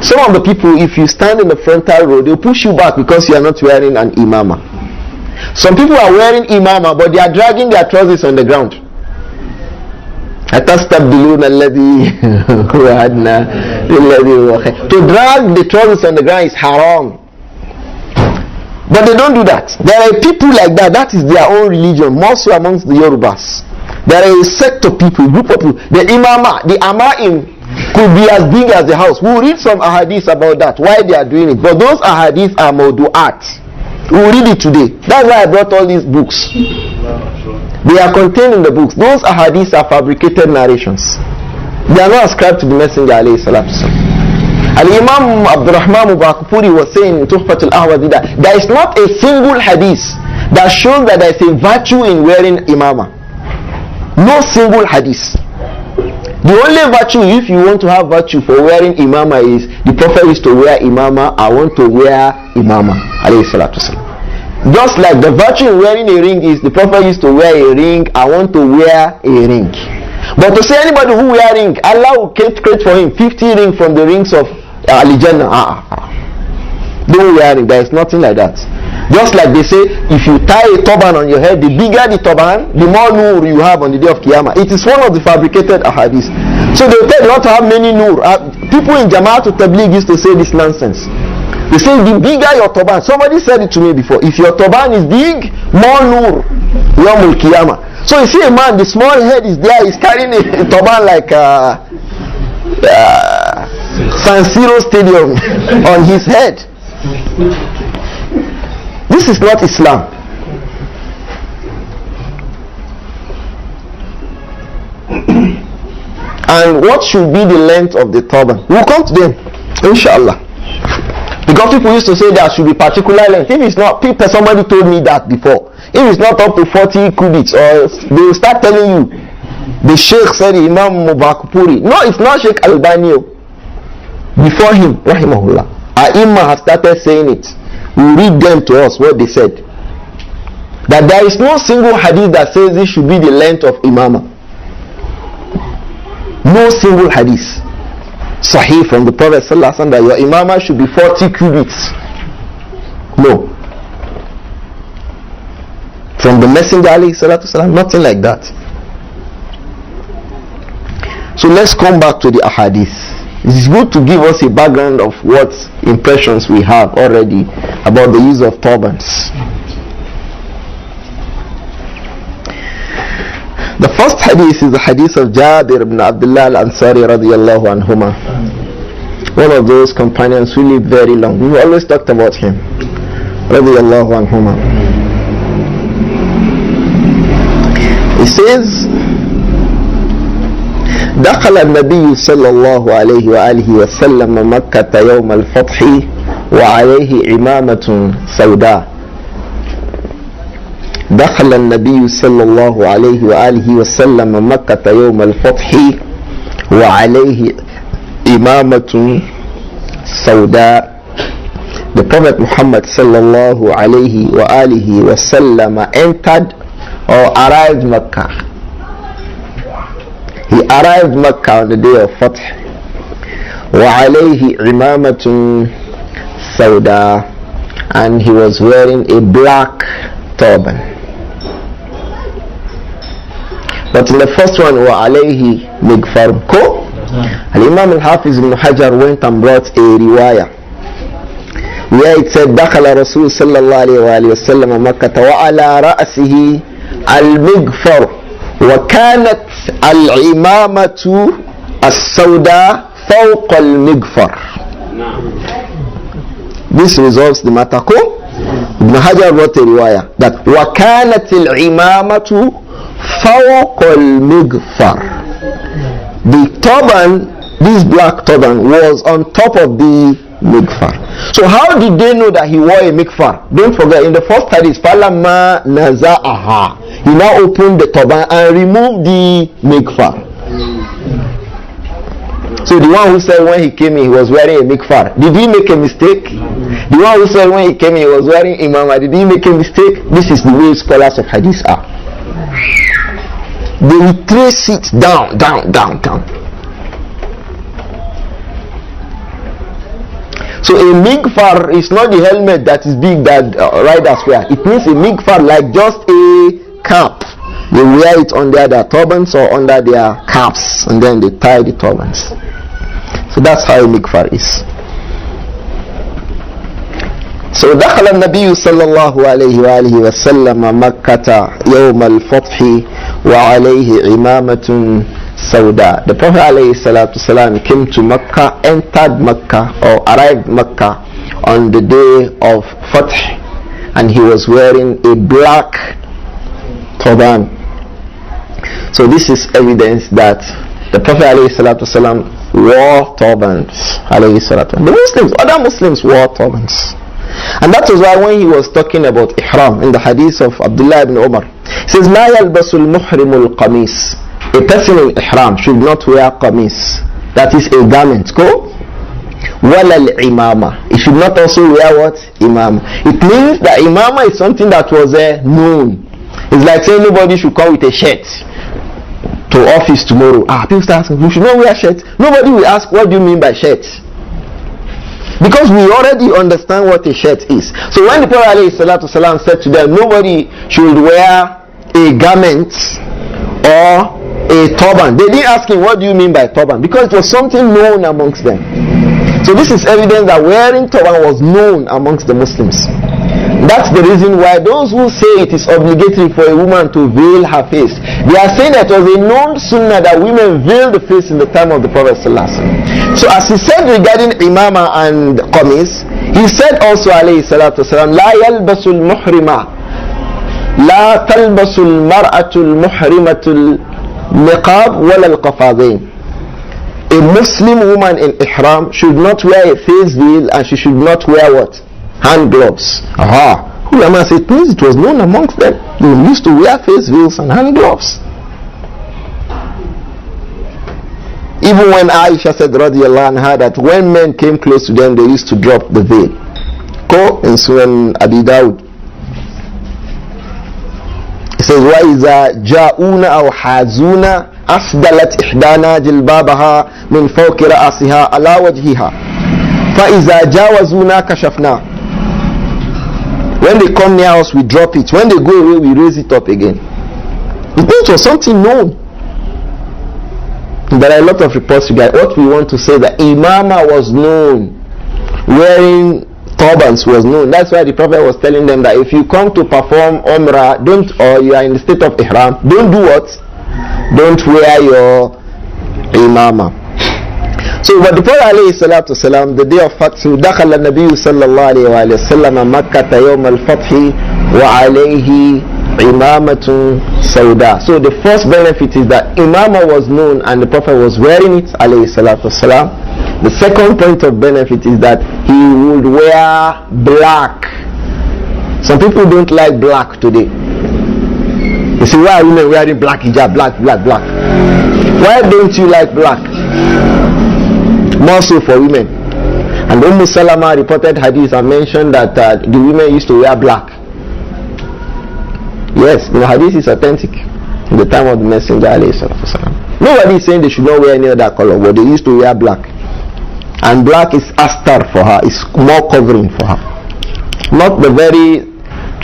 Some of the people, if you stand in the frontal row, they'll push you back because you are not wearing an imama. Some people are wearing imama, but they are dragging their trousers on the ground. At-Tasfiyah alladhi wa'adna alladhi wa khair. To drag the trousers on the ground is haram. But they don't do that. There are people like that. That is their own religion. More so amongst the Yorubas. There are a sect of people, group of people. The imama, the ama'im could be as big as the house. We'll read some ahadith about that, why they are doing it. But those ahadith are mawdu'at. We'll read it today. That's why I brought all these books. They are contained in the books. Those ahadiths are fabricated narrations. They are not ascribed to the Messenger alayhi salatu. Al-Imam Abdurrahman Mubarakpuri was saying in Tuhfat al-Ahwazi that there is not a single hadith that shows that there is a virtue in wearing imama. No single hadith. The only virtue, if you want to have virtue for wearing imama, is the Prophet used to wear imama. I want to wear imama alayhi salatu wasalam. Just like the virtue in wearing a ring is the Prophet used to wear a ring. I want to wear a ring. But to say anybody who wear ring, Allah will create for him 50 rings from the rings of Al-Jannah. Don't wear ring. There is nothing like that. Just like they say, if you tie a turban on your head, the bigger the turban, the more nur you have on the day of Qiyamah. It is one of the fabricated ahadith. So they tell you not to have many nur. People in Jama'at Tabligh used to say this nonsense. They say the bigger your turban. Somebody said it to me before. If your turban is big, more nur. Yawmul Qiyamah. So you see a man, the small head is there, he's carrying a turban like San Siro Stadium on his head. This is not Islam. And what should be the length of the turban? We'll come to them, inshallah. Because people used to say there should be particular length. If it's not, somebody told me that before. If it's not up to 40 cubits, or they will start telling you, the Shaykh said, Imam Mubarakpuri. No, it's not Shaykh Albani. Before him, rahimahullah, Ai-Imma have started saying it. We read them to us what they said. That there is no single hadith that says this should be the length of imama. No single hadith sahih from the Prophet sallallahu alaihi wasallam that your imama should be 40 cubits. No. From the Messenger alayhi salatu wasallam, nothing like that. So let's come back to the ahadith. It is good to give us a background of what impressions we have already about the use of turbans. The first hadith is the hadith of Jabir ibn Abdullah al-Ansari radiyallahu anhuma. One of those companions who lived very long. We always talked about him. Radiyallahu anhuma. He says, دخل النبي صلى الله عليه وآله وسلم مكة يوم الفتح وعليه عمامة سوداء. دخل النبي صلى الله عليه وآله وسلم مكة يوم الفتح وعليه عمامة سوداء. The Prophet Muhammad صلى الله عليه وآله وسلم entered or arrived Mecca. He arrived Mecca on the day of Fath. وَعَلَيْهِ عِمَامَةٌ سَوْدَى, and he was wearing a black turban. But in the first one, وَعَلَيْهِ مِغْفَرٌ ko, Al-Imam al-Hafiz ibn Hajar went and brought a riwayah where it said دخل رسول صلى الله عليه وآله وسلم مكة وعلى رأسه المغفر وكانت العمامة السوداء فوق المغفر. This resolves the matter. Ibn Hajar wrote a riwayah that وكانت العمامة فوق المغفر. The turban, this black turban, was on top of the mikfar. So how did they know that he wore a mikfar? Don't forget, in the first hadith, falamma naza'aha, he now opened the turban and removed the mikfar. So the one who said when he came in he was wearing a mikfar, did he make a mistake? The one who said when he came in he was wearing imamah, did he make a mistake? This is the way scholars of hadith are. They will trace it down. So a mikfar is not the helmet that is big that riders wear. It means a mikfar like just a cap. They wear it under their turbans or under their caps, and then they tie the turbans. So that's how a mikfar is. So دخل النبي صلى الله عليه وآله وسلم مكة يوم الفتح وعليه عمامة سوداء. The Prophet عليه الصلاة والسلام came to Mecca, entered Mecca or arrived Mecca on the day of Fath, and he was wearing a black turban. So this is evidence that the Prophet عليه الصلاة والسلام wore turbans. عليه الصلاة والسلام. The Muslims, other Muslims wore turbans. And that is why when he was talking about ihram in the hadith of Abdullah ibn Umar, he says لا يلبس المحرم القميص. A person in ihram should not wear qamis, that is a garment. Go. ولا الإمامة. He should not also wear what? Imam. It means that imama is something that was known. It's like saying nobody should come with a shirt to office tomorrow. People start asking, you should not wear shirt. Nobody will ask, what do you mean by shirt? Because we already understand what a shirt is. So when the Prophet ﷺ said to them, nobody should wear a garment or a turban, they didn't ask him, what do you mean by turban? Because it was something known amongst them. So this is evidence that wearing turban was known amongst the Muslims. That's the reason why those who say it is obligatory for a woman to veil her face, they are saying that it was a known sunnah that women veil the face in the time of the Prophet ﷺ. So as he said regarding imama and qamis, he said also alayhi salatu wasalam, la yalbasul muhrima, la talbasul mar'atul muhrimatul niqab wala al-qafadain. A Muslim woman in ihram should not wear a face veil, and she should not wear what? Hand gloves. Ulama said, please, it was known amongst them. They used to wear face veils and hand gloves. Even when Aisha said radiyallahu anha that when men came close to them, they used to drop the veil. Go in Sunan Abi Dawud. It says, وَإِذَا جَاءُونَ أَوْ حَازُونَ أَفْدَلَتْ إِحْدَانَا جِلْبَابَهَا مِنْ فَوْقِ رَأْسِهَا عَلَى وَجْهِهَا فَإِذَا جَاوَزُونَا كَشَفْنَا. When they come near us, we drop it. When they go away, we raise it up again. It was something known. There are a lot of reports regarding what we want to say, that imama was known, wearing turbans was known. That's why the Prophet was telling them that if you come to perform umrah, or you are in the state of ihram, don't do what? Don't wear your imama. So but the Prophet alayhi salatu wasalam, the day of Fath, دخل النبي صلى الله عليه وآله وسلم مكة يوم الفتح وعليه عمامة سوداء. So the first benefit is that imama was known and the Prophet was wearing it alayhi salatu wasalam. The second point of benefit is that he would wear black. Some people don't like black today. They say, why are women wearing black hijab, black? Why don't you like black? More so for women. And Salama reported hadith and mentioned that the women used to wear black. Yes, the hadith is authentic. In the time of the Messenger, nobody is saying they should not wear any other color, but they used to wear black. And black is astar for her, it's more covering for her. Not the very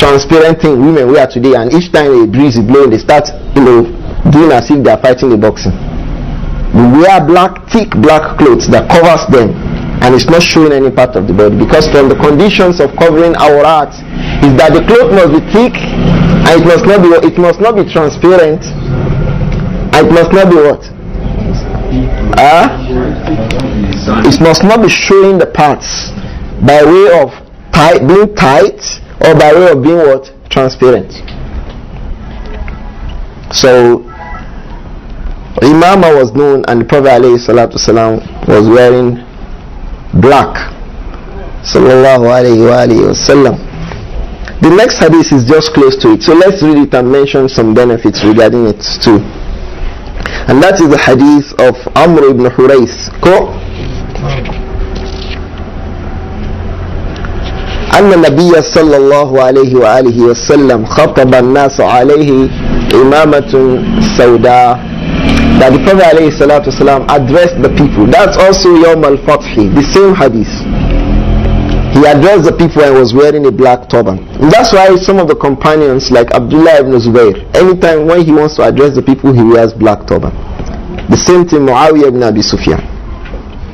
transparent thing women wear today, and each time a breeze is blowing, they start doing as if they are fighting the boxing. We wear black, thick black clothes that covers them, and it's not showing any part of the body, because from the conditions of covering our art is that the cloth must be thick, and it must not be transparent, and it must not be what? It must not be showing the parts by way of being tight, or by way of being what? Transparent. So imama was known, and the Prophet ﷺ was wearing black. sallallahu alayhi wa sallam. The next hadith is just close to it, so let's read it and mention some benefits regarding it too. And that is the hadith of Amr ibn Hurayth. أن النبي صلى الله عليه وآله وسلم خطب الناس عليه إمامة سوداء. That the Prophet عليه الصلاة والسلام addressed the people. That's also Yawm al-Fath, the same hadith. He addressed the people and was wearing a black turban. And that's why some of the companions like Abdullah ibn Zubayr, anytime when he wants to address the people, he wears black turban. The same thing Muhammadiyyah ibn Abi Sufyan.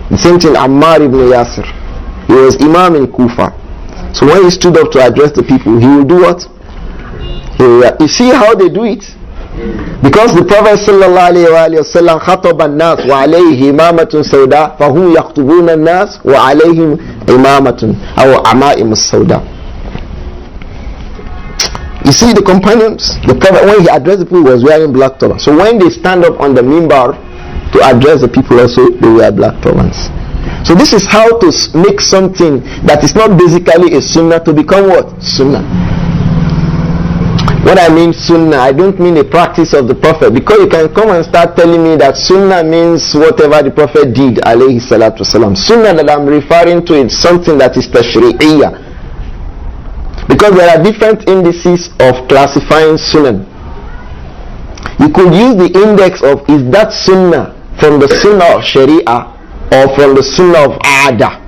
The same thing Ammar ibn Yasir. He was Imam in Kufa. So when he stood up to address the people, he will do what? You see how they do it? Because the Prophet sallallahu alayhi wa sallam khataba an-nas wa alayhi imamatun sawda fahum yakhtubuna an-nas wa alayhim imamatun aw ama'im as-sawda. You see the companions, the Prophet when he addressed the people was wearing black turban. So when they stand up on the minbar to address the people also, they wear black turbans. So this is how to make something that is not basically a sunnah to become what? Sunnah. What I mean sunnah, I don't mean a practice of the Prophet, because you can come and start telling me that sunnah means whatever the Prophet did, alayhi salatu wasalam. Sunnah that I'm referring to is something that is tashri'iyah, because there are different indices of classifying sunnah. You could use the index of is that sunnah from the sunnah of sharia or from the sunnah of aada.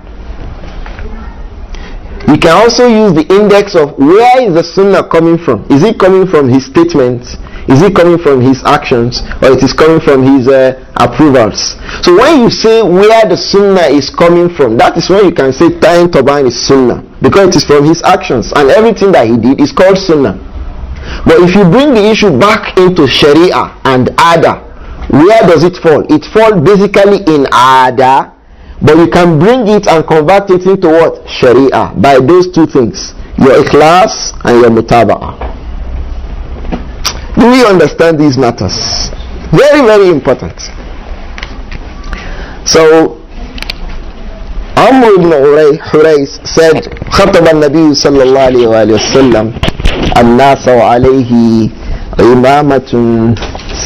You can also use the index of where is the sunnah coming from. Is it coming from his statements? Is it coming from his actions? Or it is coming from his approvals? So when you say where the sunnah is coming from, that is when you can say tying turban is sunnah, because it is from his actions, and everything that he did is called sunnah. But if you bring the issue back into sharia and ada, where does it fall? It falls basically in ada, but you can bring it and convert it into what? Sharia, by those two things, your ikhlas and your mutaba'ah. Do we understand these matters? Very, very important. So Amr ibn Hurayth said, خطب النبي صلى الله عليه وآله وسلم الناس وعليه إمامة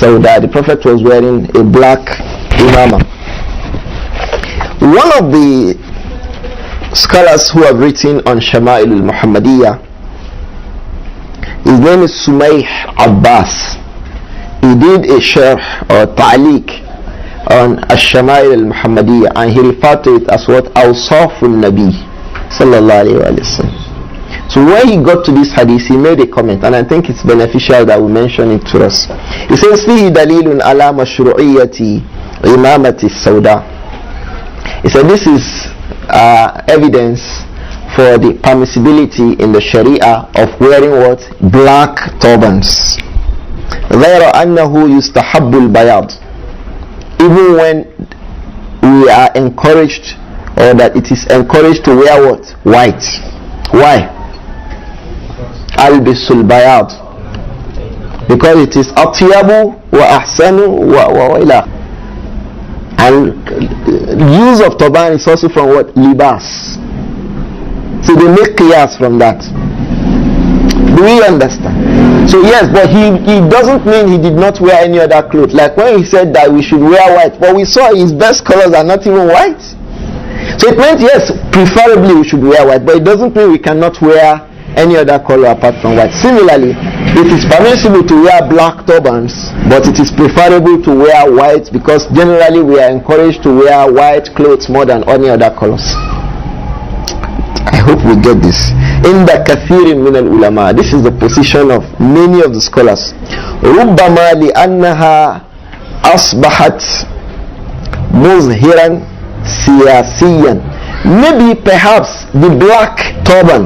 سوداء. The Prophet was wearing a black imamah. One of the scholars who have written on Shamail al-Muhammadiyyah, his name is Sumayh Abbas. He did a sharh or ta'liq on Shamail al-Muhammadiyyah, and he referred to it as what? Awsafun Nabi sallallahu alayhi wa sallam. So when he got to this hadith, he made a comment, and I think it's beneficial that we mention it to us. He says, فيه دليل على مشروعية إمامة السوداء. He said this is evidence for the permissibility in the Sharia of wearing what? Black turbans. غير أنه يستحب البياض. Even when we are encouraged, or that it is encouraged to wear what? White. Why? Albisul bayad, because it is atyabu wa ahsanu wa ila. And use of turban is also from what? Libas. So they make qiyas from that. Do we understand? So yes, but he doesn't mean he did not wear any other clothes. Like when he said that we should wear white, but we saw his best colors are not even white. So it meant yes, preferably we should wear white, but it doesn't mean we cannot wear any other color apart from white. Similarly, it is permissible to wear black turbans, but it is preferable to wear white, because generally we are encouraged to wear white clothes more than any other colors. I hope we get this. In the kathirin min al-ulama, this is the position of many of the scholars. ربما لأنها أصبحت مظهرا سياسيا. Maybe perhaps the black turban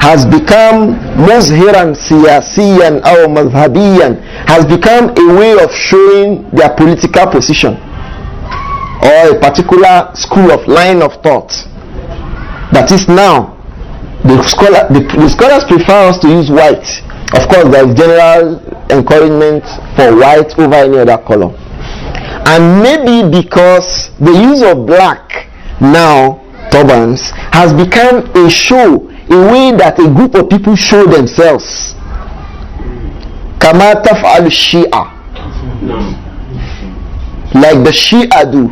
has become muzhiran siyasiyan or madhhabiyan, has become a way of showing their political position or a particular school of line of thought. That is now the scholars prefer us to use white. Of course, there is general encouragement for white over any other color, and maybe because the use of black now turbans has become a show, a way that a group of people show themselves. Kama taf'al Shia, like the Shia do.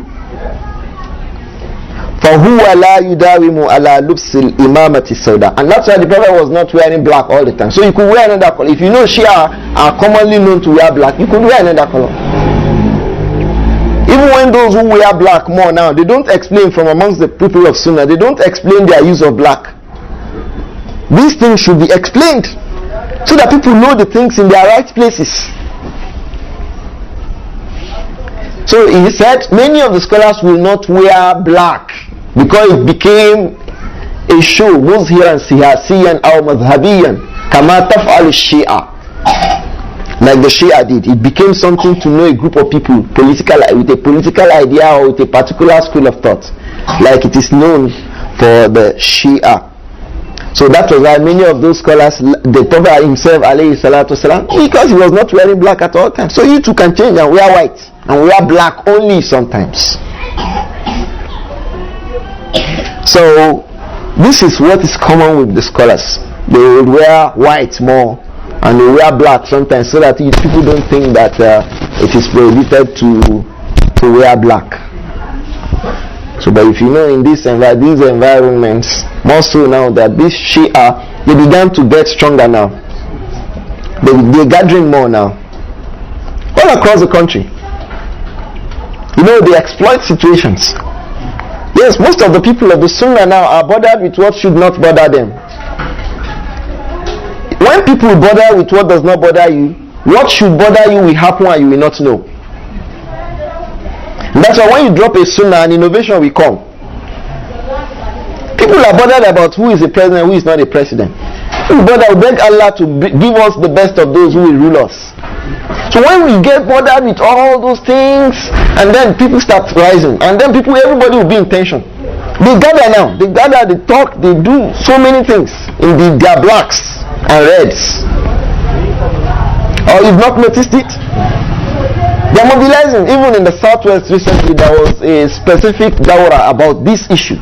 فَهُوَ لَا يُدَاوِمُ عَلَى لُبْسِ الْإِمَامَةِ السَّوْدَى. And that's why the Prophet was not wearing black all the time. So you could wear another color. If you know Shia are commonly known to wear black, you could wear another color. Even when those who wear black more now, they don't explain from amongst the people of Sunnah, they don't explain their use of black. These things should be explained so that people know the things in their right places. So he said many of the scholars will not wear black because it became a show, muzhiran siyasiyan aw madhhabiyan kama taf'al Shia, like the Shia did. It became something to know a group of people with a political idea or with a particular school of thought, like it is known for the Shia. So that was why many of those scholars, the Prophet himself alayhi salatu wasalam, because he was not wearing black at all times, so you too can change and wear white and wear black only sometimes. So this is what is common with the scholars. They will wear white more and they wear black sometimes, so that people don't think that it is prohibited to wear black. So but if you know in these environments, more so now that this Shia, they began to get stronger now. They're gathering more now all across the country. You know, they exploit situations. Yes, most of the people of the Sunnah now are bothered with what should not bother them. When people bother with what does not bother you, what should bother you will happen and you will not know. And that's why when you drop a Sunnah, an innovation will come. People are bothered about who is the president, who is not a president. We beg Allah to give us the best of those who will rule us. So when we get bothered with all those things, and then people start rising, and then everybody will be in tension. They gather now, they talk, they do so many things in their blacks and reds. Or you've not noticed it? They're mobilizing. Even in the southwest recently, there was a specific dawra about this issue,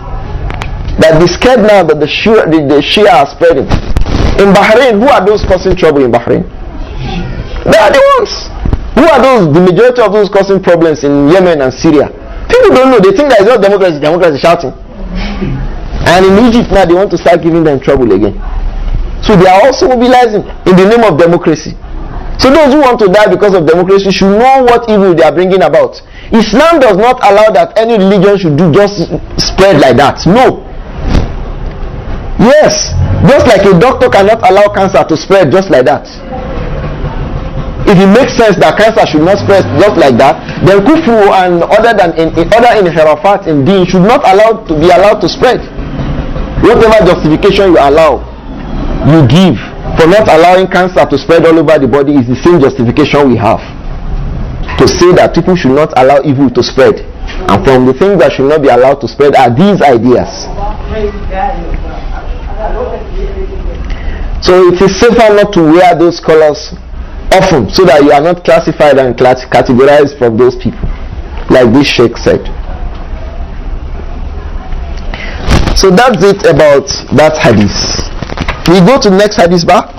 that they're scared now that the Shia are spreading. In Bahrain, who are those causing trouble in Bahrain? They are the ones. Who are those? The majority of those causing problems in Yemen and Syria. People don't know. They think that it's not democracy shouting. And in Egypt now, they want to start giving them trouble again. So they are also mobilizing in the name of democracy. So those who want to die because of democracy should know what evil they are bringing about. Islam does not allow that any religion should just spread like that. No. Yes, just like a doctor cannot allow cancer to spread just like that. If it makes sense that cancer should not spread just like that, then kufru and other inhirafat in deen should not be allowed to spread. Whatever justification you give for not allowing cancer to spread all over the body is the same justification we have to say that people should not allow evil to spread. And from the things that should not be allowed to spread are these ideas. So it is safer not to wear those colors often, so that you are not classified and categorized from those people, like this Shaykh said. So that's it about that hadith. We go to the next hadith back.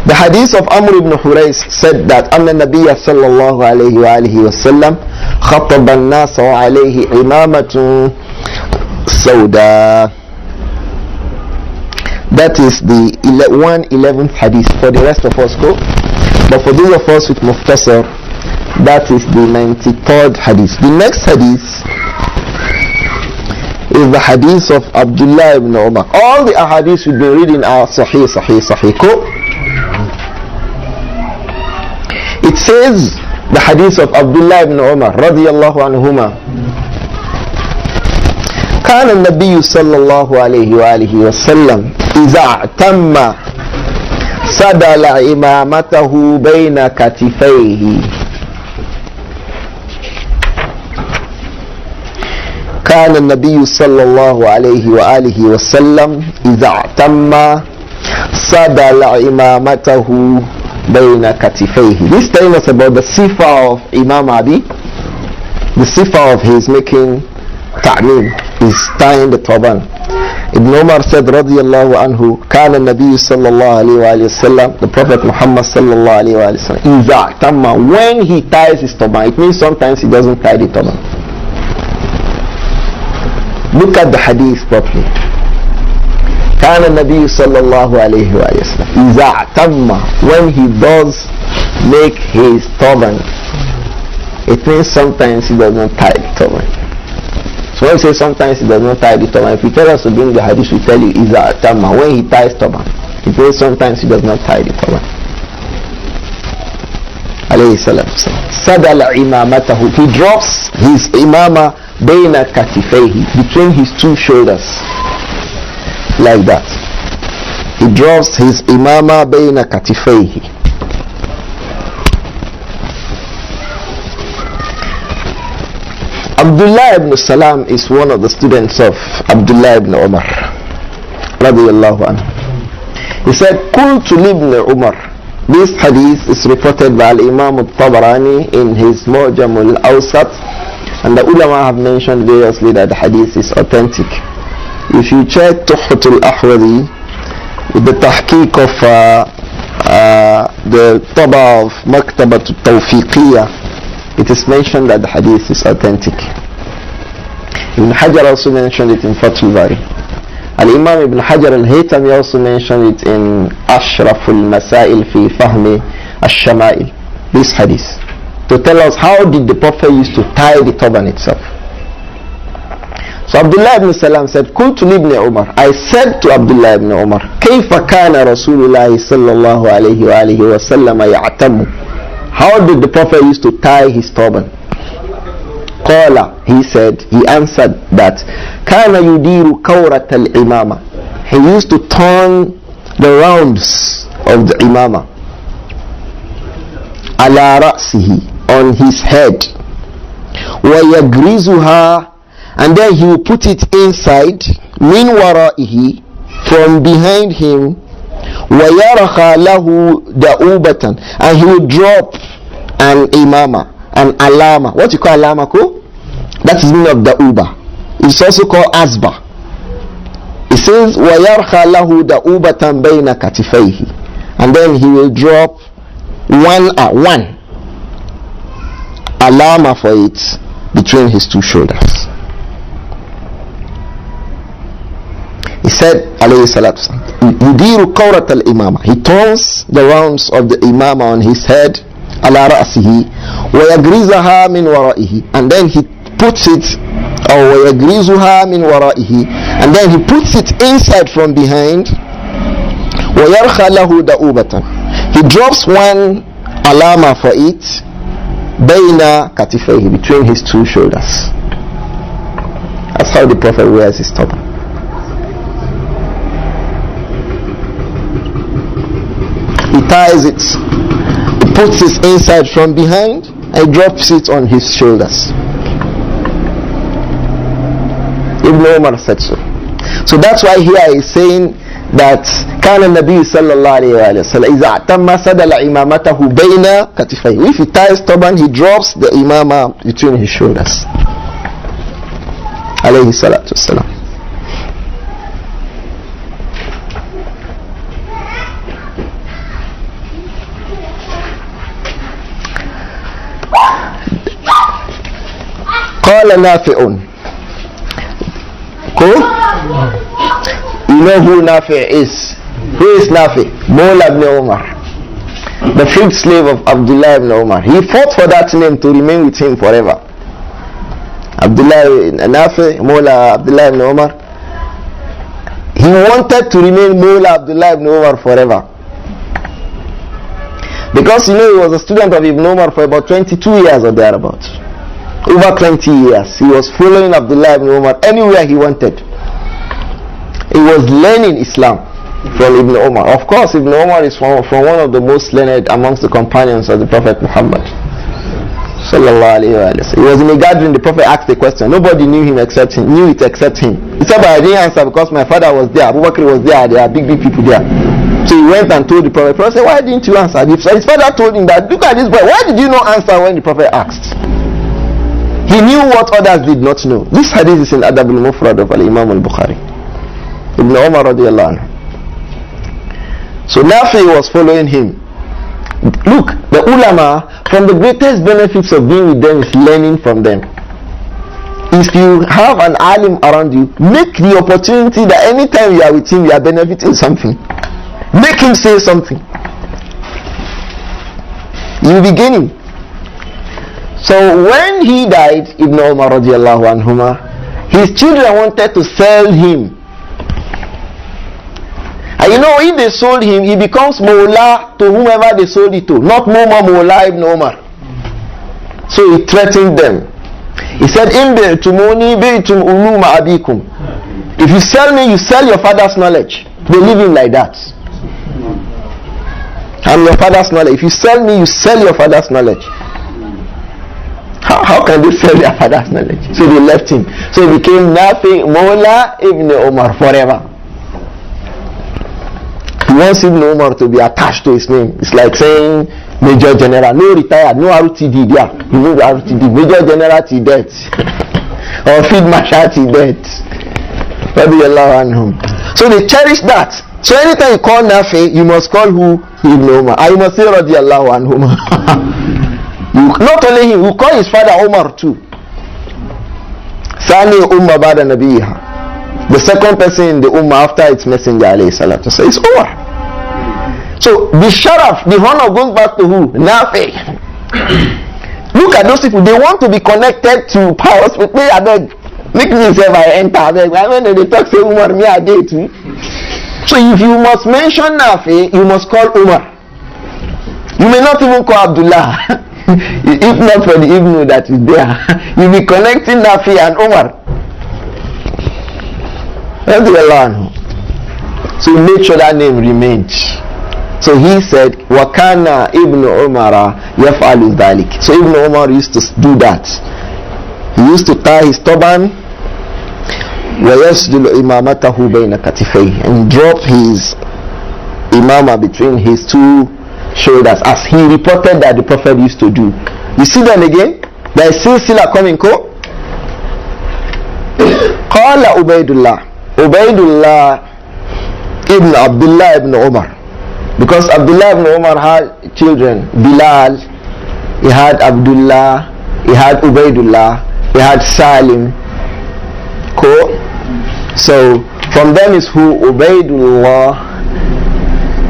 The hadith of Amr ibn Hurais said that Anna Nabiyya sallallahu alayhi wa alihi wa sallam khataba an-nas wa alayhi imamatun sawda. That is the 111th hadith for the rest of us, but for those of us with Mukhtasar, that is the 93rd hadith. The next hadith is the hadith of Abdullah ibn Umar. All the hadiths we've been reading are Sahih. It says, the hadith of Abdullah ibn Umar radiyallahu anhuma, كان النبي صلى الله عليه وآله وسلم إذا اعتم سدل إمامته بين كتفيه. كان النبي صلى الله عليه وآله وسلم إذا اعتم سدل إمامته بين كتفيه. This telling us about the sifa of Imam Abi, the sifa of his making ta'mim is tying the turban. Ibn Umar said radiyallahu anhu, كان النبي صلى الله عليه وآله وسلم, the Prophet Muhammad صلى الله عليه وآله وسلم, إذا اعتم, when he ties his turban, it means sometimes he doesn't tie the turban. Look at the hadith properly. كان النبي صلى الله عليه وآله وسلم إذا اعتم, when he does make his turban, it means sometimes he does not tie the turban. So when we say sometimes he does not tie the turban, if you tell us to bring the hadith, we tell you إذا اعتم, when he ties turban, it means sometimes he does not tie the turban. عليه الصلاة والسلام. سدل إمامته, he drops his imama بين كتفيه, between his two shoulders, like that. He drops his imama بين كتفيه. Abdullah ibn Salam is one of the students of Abdullah ibn Umar radiyallahu anhu. He said, قلت لابن Umar. This hadith is reported by Imam At-Tabarani in his Mu'jam al-Awsat, and the ulama have mentioned variously that the hadith is authentic. If you check Tuhfat al-Ahwadi with the tahqiq of the Taba of Maktabat al-Tawfiqiyah, it is mentioned that the hadith is authentic. Ibn Hajar also mentioned it in Fathul Bari. Al-Imam Ibn Hajar al-Haytami also mentioned it in Ashraf al-Masail fi Fahmi al-Shamail, this hadith, to tell us how did the Prophet used to tie the turban itself. So Abdullah ibn Salam said, قلت لابن Umar, I said to Abdullah ibn Umar, كيف كان رسول الله صلى الله عليه وآله وسلم يعتم? How did the Prophet used to tie his turban? Qala, he said, he answered that Kana yudiru kawrat al-imama. He used to turn the rounds of the imama ala ra'sihi, on his head, wa yagrizuha, and then he will put it inside, min wara'ihi, from behind him, وَيَرَخَى لَهُ دَعُوبَةً, and he will drop an imama, an alama. What you call alama, ko? That is meaning of da'uba. It's also called asba. It says وَيَرْخَى لَهُ دَعُوبَةً بَيْنَ كَتِفَيْهِ, and then he will drop one alama for it between his two shoulders. He said, alayhi salatu wasalam, yudiru kawrat al-imama, he turns the rounds of the imama on his head, ala ra'sihi, wa yagrizaha min wara'ihi, and then he puts it, or wa yagrizuha min wara'ihi, and then he puts it inside from behind, wa yarkha lahu da'ubatan, he drops one alama for it, bayna katifayhi, between his two shoulders. That's how the Prophet wears his turban. He ties it, he puts it inside from behind, and he drops it on his shoulders. Ibn Umar said so. So that's why here he's saying that كان النبي صلى الله عليه وسلم إذا اعتم سدل إمامته بين كتفيه. If he ties turban, he drops the imama between his shoulders. عليه الصلاة والسلام. قال نافع. Cool? You know who Nafi is? Who is Nafi? Mawla ibn Umar, the freed slave of Abdullah ibn Umar. He fought for that name to remain with him forever. Abdullah Nafi, Mawla Abdullah ibn Umar. He wanted to remain Mawla Abdullah ibn Umar forever, because he was a student of Ibn Umar for about 22 years or thereabouts. Over 20 years he was following Abdullah ibn Umar anywhere he wanted. He was learning Islam from Ibn Umar. Of course, Ibn Umar is from one of the most learned amongst the companions of the Prophet Muhammad sallallahu alaihi wasallam. He was in a gathering, the Prophet asked a question, nobody knew it except him. He said, but I didn't answer because my father was there, Abu Bakr was there, there are big people there. So he went and told the Prophet. The Prophet said, why didn't you answer? His father told him that, look at this boy, why did you not answer when the Prophet asked? He knew what others did not know. This hadith is in Adab al-Mufrad of Al-Imam al-Bukhari. Ibn Umar radiallahu anhu. So Nafi was following him. Look, the ulama, from the greatest benefits of being with them is learning from them. If you have an alim around you, make the opportunity that anytime you are with him, you are benefiting something. Make him say something. You will be gaining. So when he died, Ibn Umar radiallahu anhuma, his children wanted to sell him. And you know, if they sold him, he becomes Mawla to whomever they sold it to, not Mawla Ibn Umar. So he threatened them. He said, if you sell me, you sell your father's knowledge. They leave him like that. I'm your father's knowledge. If you sell me, you sell your father's knowledge. How can they sell their father's knowledge? So they left him. So he became Nafi Mawla Ibn Umar forever. He wants Ibn Umar to be attached to his name. It's like saying Major General, no retired, no RTD, yeah. You know RTD, Major General to death. Or Field Marshal to death. So they cherish that. So anytime you call Nafi, you must call who? Ibn Umar. I must say Radiallahu anhum. Not only him, you call his father Umar too. Sani Ummah Bada Nabiha. The second person in the Ummah after its messenger alayhi salatu says Umar. So the sharaf, the honor goes back to who? Nafi. Look at those people, they want to be connected to powers, but me I beg. Make me say I enter, I beg. When they talk say Umar, me I did too. So if you must mention Nafi, you must call Umar. You may not even call Abdullah. If not for the Ibn that is there, you'll be connecting Nafi and Umar. So he made sure that name remained. So he said, Wakana Ibn Umar yaf'alu dhalik. So Ibn Umar used to do that. He used to tie his turban وَيَسْجُلُ إِمَامَتَهُ بَيْنَ كَتِفَيْهِ and drop his imama between his two shoulders, as he reported that the Prophet used to do. You see them again? There is silsila coming. قال Ubaydullah ibn Abdullah ibn Umar, because Abdullah ibn Umar had children. Bilal, he had Abdullah, he had Ubaydullah, he had Salim. So from them is who? Ubaydullah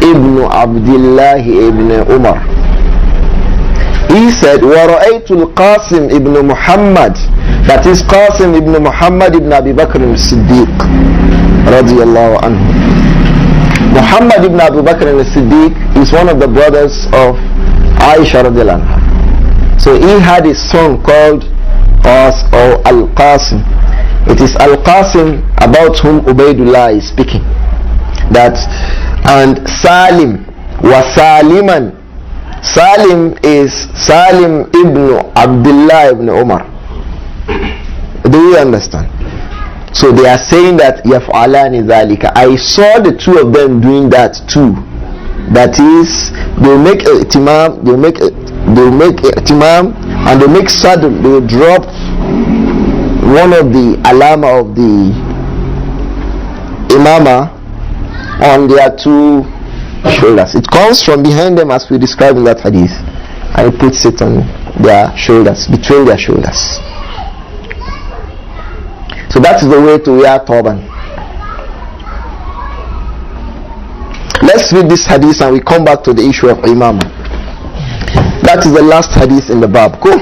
ibn Abdullah ibn Umar. He said, وَرَأَيْتُ الْقَاسِمِ ibn Muhammad, that is Qasim ibn Muhammad ibn Abi Bakr al-Siddiq radiyallahu anhu. Muhammad ibn Abu Bakr al-Siddiq is one of the brothers of Aisha radiyallahu anha. So he had a son called Al-Qasim. It is Al-Qasim about whom Ubaydullah is speaking. That, and Salim wa Saliman. Salim is Salim ibn Abdullah ibn Umar. Do you understand? So they are saying that yaf'alani dhalika. I saw the two of them doing that too. That is, they will make i'timam, they will make i'timam, and they make saddle. They will drop one of the alama of the imama on their two shoulders. It comes from behind them as we described in that hadith, and it puts it on their shoulders, between their shoulders. So that is the way to wear turban. Let's read this hadith and we come back to the issue of imam. That is the last hadith in the bab. Cool.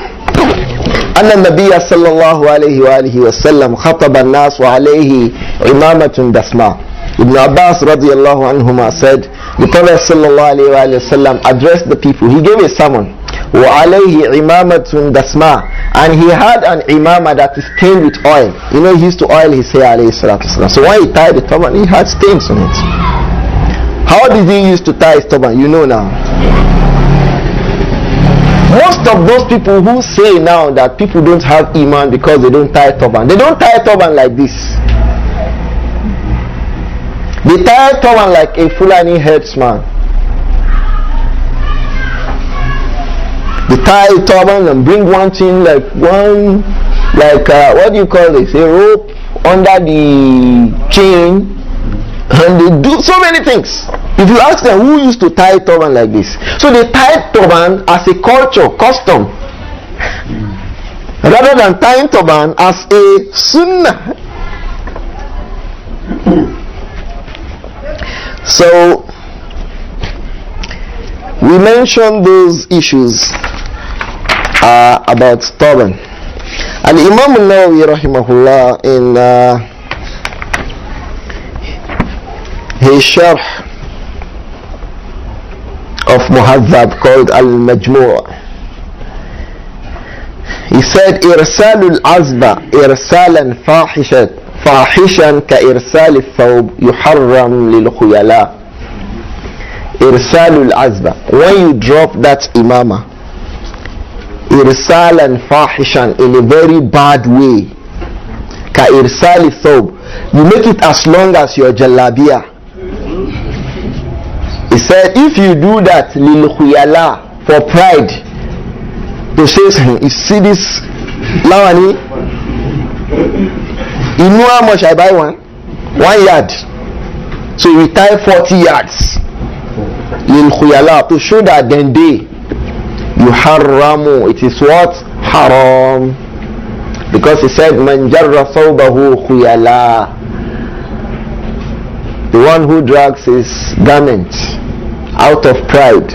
أن النبي صلى الله عليه وآله وسلم خطب الناس وعليه إمامة دسماء. Ibn Abbas radiallahu anhuma said, the Prophet sallallahu alayhi wa sallam addressed the people. He gave a sermon. وَعَلَيْهِ عِمَامَةٌ دَسْمَةٌ, and he had an imama that is stained with oil. You know, he used to oil his hair alayhi salatu wasalam. So when he tied the turban, he had stains on it. How did he used to tie his turban? You know now. Most of those people who say now that people don't have iman because they don't tie turban, they don't tie turban like this. They tie turban like a Fulani herdsman. They tie a turban and bring one thing like one like what do you call this? A rope under the chain, and they do so many things. If you ask them who used to tie turban like this, so they tie turban as a culture, custom, rather than tying turban as a sunnah. So we mentioned those issues about turban. And Imam al-Nawawi rahimahullah in his sharh of Muhazzab called Al-Majmu', he said irsalul azba irsalan fahishan ka irsal al-thawb yuharram lil khuyala. Irsalul azba, when you drop that imama, irsalan fahishan, in a very bad way, ka irsal al-thawb, you make it as long as your jalabiya. He said if you do that lil khuyala, for pride, to say, you see this lawani, you know how much I buy one yard, so we tie 40 yards lil khuyala, to show that then they yuharramu, it is what? Haram. Because he said man jarra thawbahu khuyala, the one who drags his garment out of pride,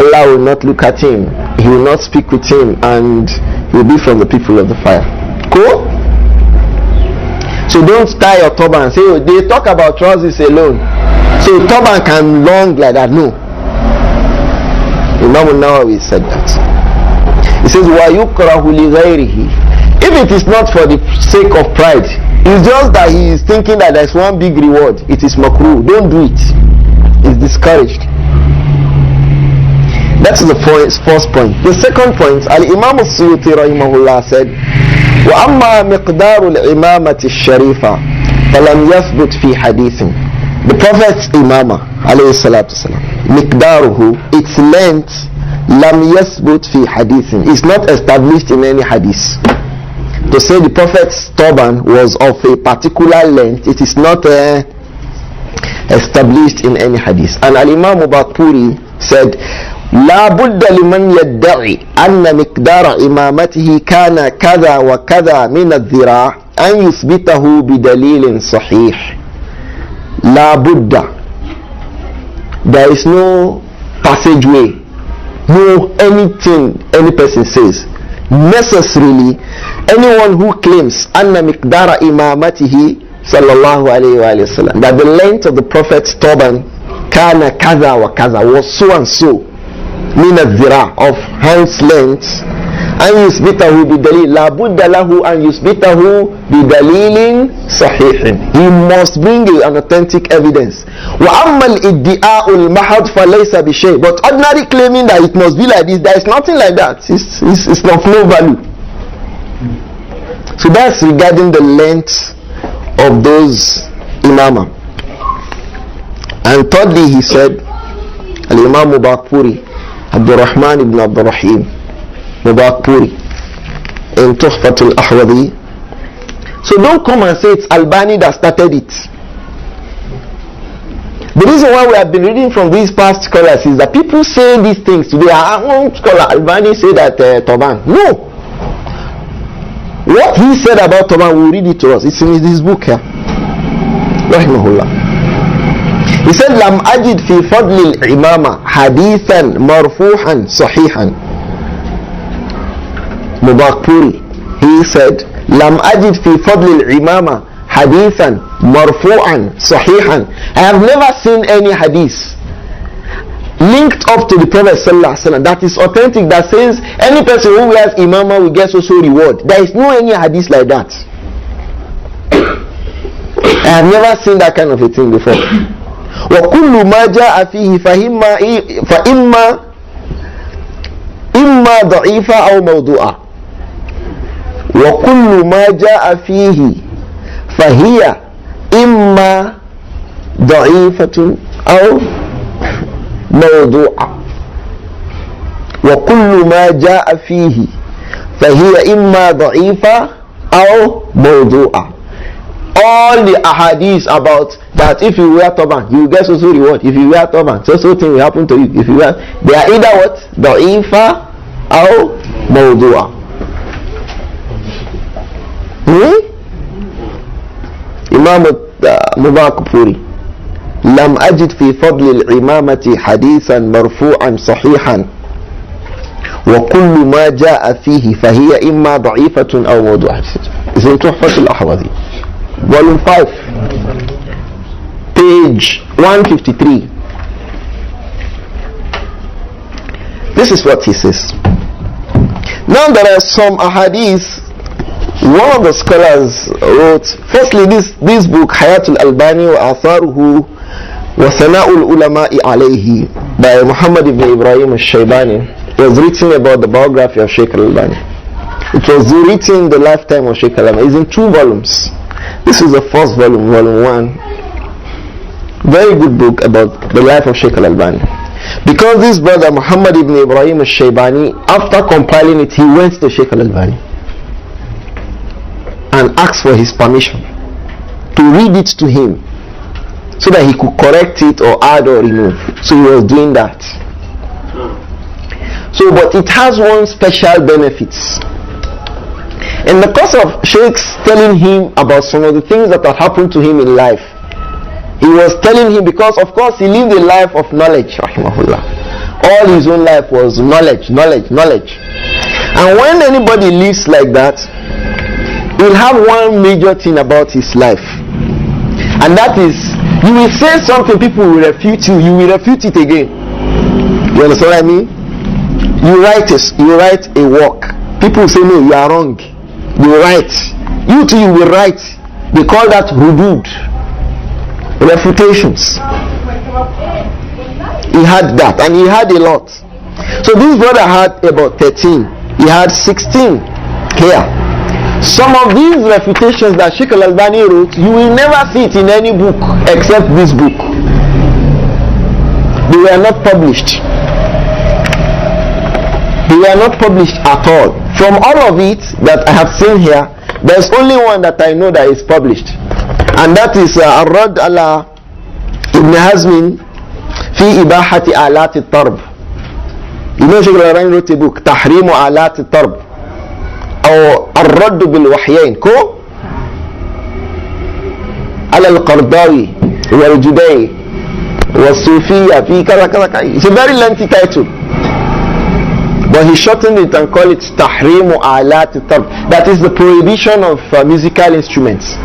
Allah will not look at him, he will not speak with him, and he will be from the people of the fire. Cool? So don't tie your turban and say, oh, they talk about trousers alone, so turban can long like that. No. Imam al-Nawawi said that. He says وَيُكْرَهُ لِغَيْرِهِ, if it is not for the sake of pride, it's just that he is thinking that there's one big reward, it is makruh, don't do it, it's discouraged. That's the first point. The second point, Al-Imam al-Suyuti rahimahullah said وَأَمَّا مِقْدَارُ الْإِمَامَةِ الشَّرِيفَةِ فَلَمْ يَثْبُتْ فِي حَدِيثٍ. The Prophet's imama alayhi salatu wasalam, miqdaruhu, its length, lam yasbut fi hadithin, is not established in any hadith. To say the Prophet's turban was of a particular length, it is not established in any hadith. And Al-Imam Baquri said لا بد لمن يدعي أن مقدار إمامته كان كذا وكذا من الذراع أن يثبته بدليل صحيح. La Buddha, there is no passageway, no anything any person says, necessarily anyone who claims anna miqdara imamatihi sallallahu alayhi wa sallam, that the length of the Prophet's turban kana kaza wa kaza, was so and so, min al-zira, of hand's length, an yusbitahu bidalil, la budda lahu an yusbitahu bidalilin sahihin, he must bring an authentic evidence. Wa amma al-iddi'a'u al-mahad fa laysa bi shay, but ordinary claiming that it must be like this, there is nothing like that, it's of no value. So that's regarding the length of those imama. And thirdly, he said, Al-Imam Baquri, Abdurrahman ibn Abdurrahim Mubakpuri in Tuhfatul Ahwadi. So don't come and say it's Albani that started it. The reason why we have been reading from these past scholars is that people say these things today. One scholar, Albani, say that turban. No. What he said about turban, we'll read it to us. It's in his book here. Rahimahullah. He said, Lam ajid fi fadli al-imama hadithan marfuhan sahihan. Mubakpuri, he said, Lam ajid fi fadli al-imama hadithan marfu'an sahihan. I have never seen any hadith linked up to the Prophet sallallahu alaihi wasallam that is authentic, that says any person who wears imama will get so reward. There is no any hadith like that. I have never seen that kind of a thing before. وَكُلُّ مَا جَاءَ فِيهِ فَإِمَّا ضَعِيفًا أَوْ مَوْضُوعًا. وَكُلُّ مَا جَاءَ فِيهِ فَهِيَ إِمَّا ضَعِيفَةٌ أَوْ مَوْضُوعًا. وَكُلُّ مَا جَاءَ فِيهِ فَهِيَ إِمَّا ضَعِيفًا أو موضوعة. All the ahadith about that if you wear turban, you will get so reward. If you wear turban, so thing will happen to you. If you wear, they are either what? Da'ifa or mawdu'a. Imam Mubarak Puri. لم أجد في فضل الإمامة حديثا مرفوعا صحيحا وكل ما جاء فيه فهي إما ضعيفة أو موضوعة. إذن تحفة الأحوذي volume 5 page 153. This is what he says. Now there are some ahadith. One of the scholars wrote, firstly this book Hayatul Albani wa Atharuhu wa Thana'ul Ulama'i alayhi by Muhammad ibn Ibrahim al-Shaybani was written about the biography of Shaykh al-Albani. It was written in the lifetime of Shaykh al-Albani. It's in 2 volumes. This is the first volume, volume 1. Very good book about the life of Shaykh al-Albani. Because this brother Muhammad ibn Ibrahim al-Shaybani, after compiling it, he went to Shaykh al-Albani and asked for his permission to read it to him so that he could correct it or add or remove. So he was doing that. So, but it has one special benefits. In the course of Shaykh's telling him about some of the things that had happened to him in life, he was telling him, because of course he lived a life of knowledge, rahimahullah. All his own life was knowledge. And when anybody lives like that, he'll have one major thing about his life, and that is, you will say something, people will refute you, you will refute it again. You understand what I mean? You write a work, people will say no, you are wrong. You write, you too, you will write. They call that hudud, refutations. He had that, and he had a lot. So this brother had about 13. He had 16 here. Some of these refutations that Shaykh al-Albani wrote, you will never see it in any book except this book. They were not published. They were not published at all. From all of it that I have seen here, there's only one that I know that is published, and that is Ar-Radd ala Ibn Hazmin fi Ibahati Alat al-Tarb. You know, Shaykh al-Albani wrote a book, Tahrimu Alat al-Tarb, or Ar-Radd bil-Wahyain, ko ala al-Qardawi wal-Judai wal-Sufiyya fi kaza kaza kaza. It's a very lengthy title, but he shortened it and called it Tahrimu Alat al-Tarb. That is the prohibition of musical instruments.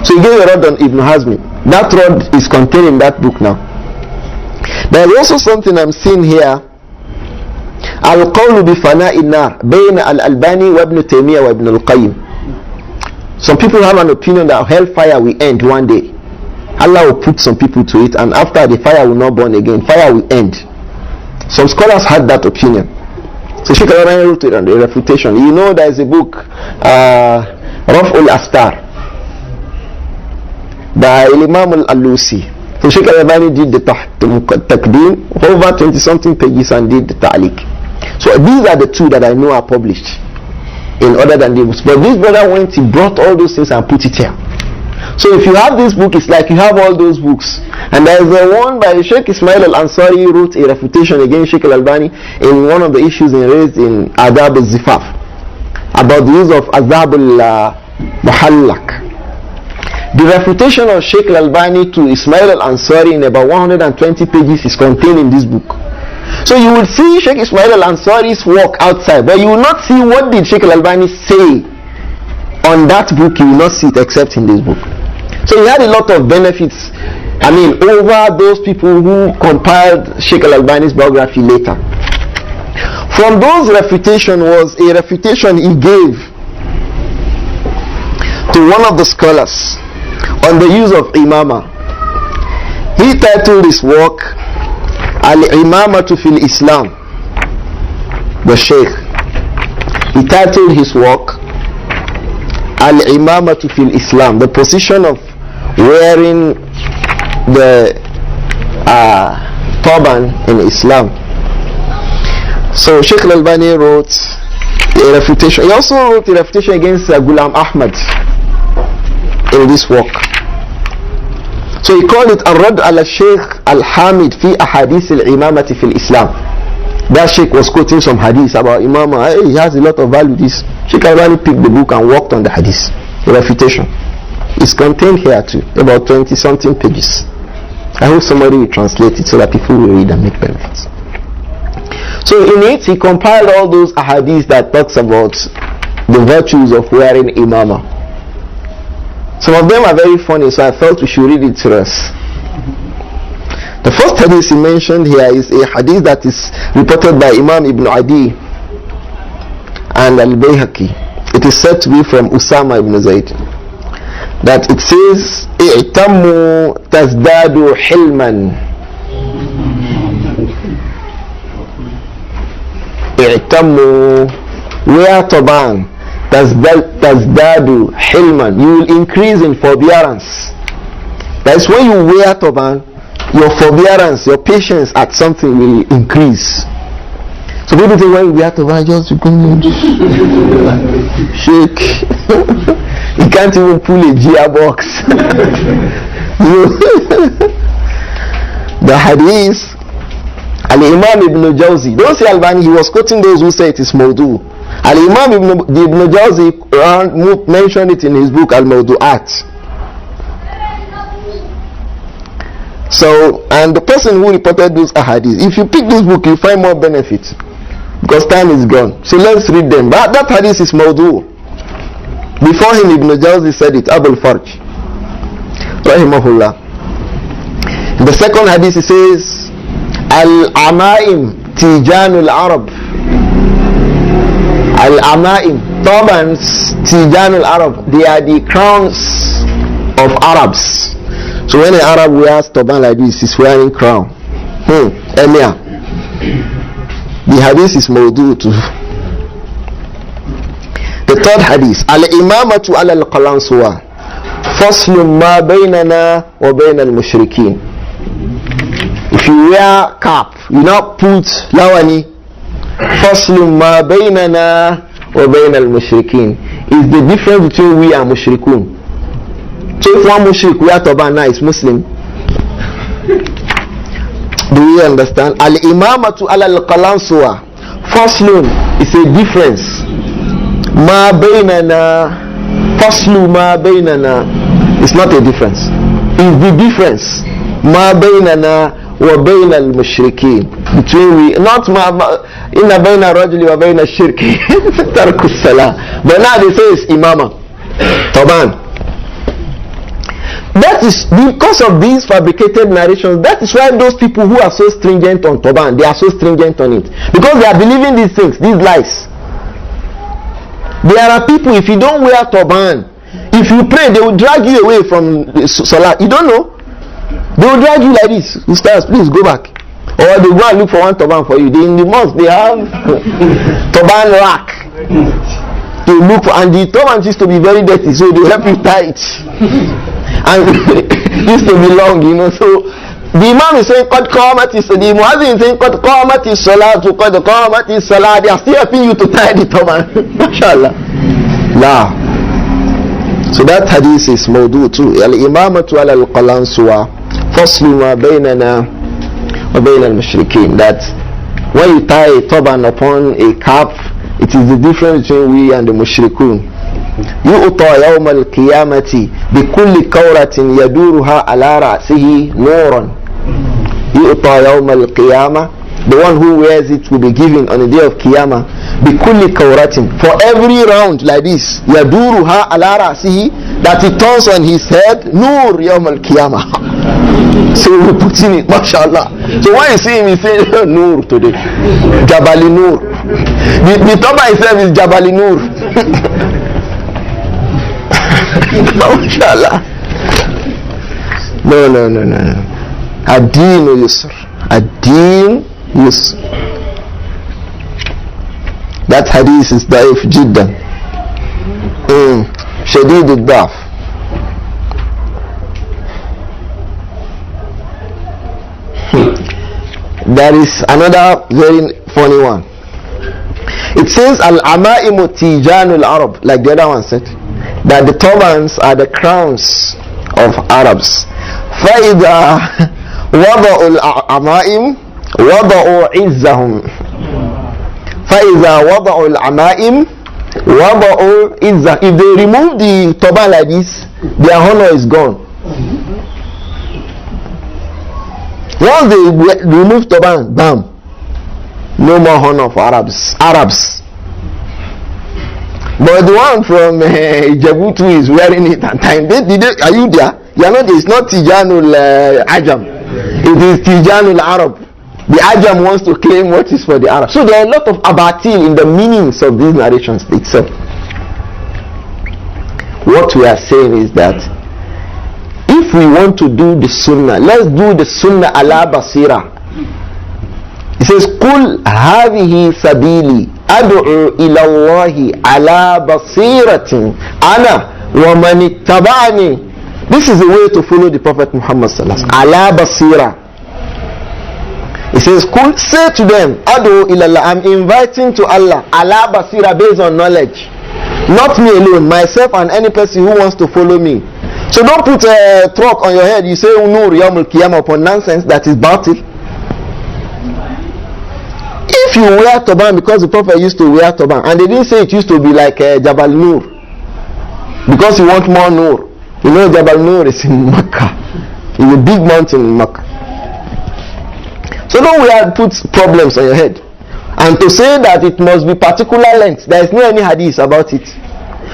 So he gave a rod on Ibn Hazmi. That rod is contained in that book now. There is also something I'm seeing here. Al-Qawlu bi Fana'i Nar Bayna al-Albani wa Ibn Taymiyyah wa Ibn al-Qayyim. Some people have an opinion that hellfire will end one day. Allah will put some people to it, and after the fire will not burn again. Fire will end. Some scholars had that opinion. So Shaykh al-Albani wrote it on the refutation. You know, there is a book, Raf'ul Astar, by Imam al-Alusi. So Shaykh al-Albani did the Taqdeem, over 20 something pages, and did the Ta'liq. So these are the 2 that I know are published in other than the books. But this brother went, he brought all those things and put it here. So if you have this book, it's like you have all those books. And there is the one by Shaykh Ismail al-Ansari, wrote a refutation against Shaykh al-Albani in one of the issues raised in Adab al-Zifaf, about the use of Adab al-Muhallak. The refutation of Shaykh al-Albani to Ismail al-Ansari in about 120 pages is contained in this book. So you will see Shaykh Ismail al-Ansari's work outside, but you will not see what did Shaykh al-Albani say on that book. You will not see it except in this book. So he had a lot of benefits, I mean, over those people who compiled Shaykh al-Albani's biography later. From those refutation was a refutation he gave to one of the scholars on the use of imama. He titled his work Al-Imamatu fil Islam. The Shaykh, he titled his work Al-Imamatu fil Islam, the position of wearing the turban in Islam. So Shaykh al-Albani wrote A refutation. He also wrote a refutation against Ghulam Ahmad in this work. So he called it Ar-Radd ala Shaykh Al-Hamid fi Ahadith al-Imamati fil Islam. That Shaykh was quoting some hadith about Imama. Hey, he has a lot of value. This Shaykh Albani picked the book and worked on the hadith. A refutation. It's contained here too, about 20 something pages. I hope somebody will translate it so that people will read and make benefits. So in it, he compiled all those ahadith that talks about the virtues of wearing imama. Some of them are very funny, so I thought we should read it to us. The first hadith he mentioned here is a hadith that is reported by Imam Ibn Adi and Al-Bayhaqi. It is said to be from Usama ibn Zayd, that it says, "I'tammu tazdadu hilman." I'tammu, wear turban, tazdadu hilman. You will increase in forbearance. That is, when you wear turban, your forbearance, your patience at something will increase. So people think when you wear turban, just become shake. You can't even pull a gearbox. The hadith, Al-Imam Ibn Jawzi, don't say Albani, he was quoting those who say it is Mawdu. Al-Imam Ibn Jawzi mentioned it in his book Al-Mawdu'at. So, and the person who reported those ahadith, if you pick this book, you find more benefits, because time is gone. So let's read them. But that hadith is Mawdu. Before him, Ibn Jawzi said it, Abul Farj, rahimahullah. In the second hadith, he says, Al-Amaim Tijanul Arab. Al-Amaim, turbans, Tijanul Arab, they are the crowns of Arabs. So when an Arab wears turban like this, he's wearing crown. Emir. The hadith is Mawdu too. The third hadith, Al-Imamatu ala al-Qalansuwa, Faslun ma baynana wa bayna al-Mushrikeen. If you wear cap, you not put lawani, Faslun ma baynana wa bayna al-Mushrikeen, is the difference between we and Mushrikun. So if one mushrik wear turban, now is Muslim. Do you understand? Al-Imamatu ala al-Qalansuwa, Faslun is a difference. Ma baynana, faslu ma baynana, it's not a difference, it's the difference. Ma baynana wa bayna al-mushrikeen, between we, not ma inna bayna rajuli wa bayna shirki tarku salah. But now they say it's imama, turban. That is because of these fabricated narrations. That is why those people who are so stringent on turban, they are so stringent on it, because they are believing these things, these lies. There are people, if you don't wear turban, if you pray, they will drag you away from salah. You don't know? They will drag you like this. Ustaz, please go back. Or they go and look for one turban for you. In the mosque, they have turban rack. They look for, and the turban used to be very dirty, so they help you tie it. And it used to be long, you know. So the Imam is saying, Qad qamati, the Muazzin is saying, Qad qamati salatu, Qad qamati salat. They are still helping you to tie the turban. MashaAllah. La. So that hadith is Mawdu too. Al-Imamatu ala al-Qalansuwa, Faslu ma baynana wa bayna al-Mushrikeen. That when you tie a turban upon a cap, it is the difference between we and the Mushrikun. يؤطى يوم القيامة بكل كورة يدورها على رأسه نورا. يؤطى يوم القيامة, the one who wears it will be given on the day of Qiyamah, بكل كورة, for every round like this, يدورها على رأسه, that it turns on his head, نور يوم القيامة. So we're putting it, mashallah. So when you see him, he says Nur today, Jabali Nur. The Toba itself is Jabali Nur. Mashallah. No. Ad-Din Yusr. Ad-Din Yusr. That hadith is Daif Jiddan. Shadid al-Daf. There is another very funny one. It says al-ama'imu tijanul Arab, like the other one said, that the turbans are the crowns of Arabs. فَإِذَا وَضَعُوا الْأَمَائِمُ وَضَعُوا عِزَّهُمْ. فَإِذَا وَضَعُوا الْأَمَائِمُ وَضَعُوا عِزَّهُمْ. If they remove the turban like this, their honor is gone. Once they remove turban, bam, no more honor for Arabs. But the one from Djibouti is wearing it at times. Are you there? You are not. It's not Tijanul Ajam. It is Tijanul Arab. The Ajam wants to claim what is for the Arab. So there are a lot of abatil in the meanings of these narrations itself. What we are saying is that if we want to do the Sunnah, let's do the Sunnah ala basira. It says, "Qul hadhihi sabili ad'u ila Allahi ala basiratin ana wa man ittaba'ani." This is the way to follow the Prophet Muhammad sallallahu alaihi wasallam. Ala basira. It says, "Qul," say to them, "Ad'u ila Allah." I'm inviting to Allah. Ala basira, based on knowledge. Not me alone, myself and any person who wants to follow me. So don't put a truck on your head. You say Nur Yawmul Qiyamah upon nonsense that is batil. If you wear turban because the Prophet used to wear turban, and they didn't say it used to be like Jabal Nur, because you want more Nur. You know Jabal Nur is in Makkah. It's a big mountain in Makkah. So don't wear, put problems on your head. And to say that it must be particular length, there is no any hadith about it.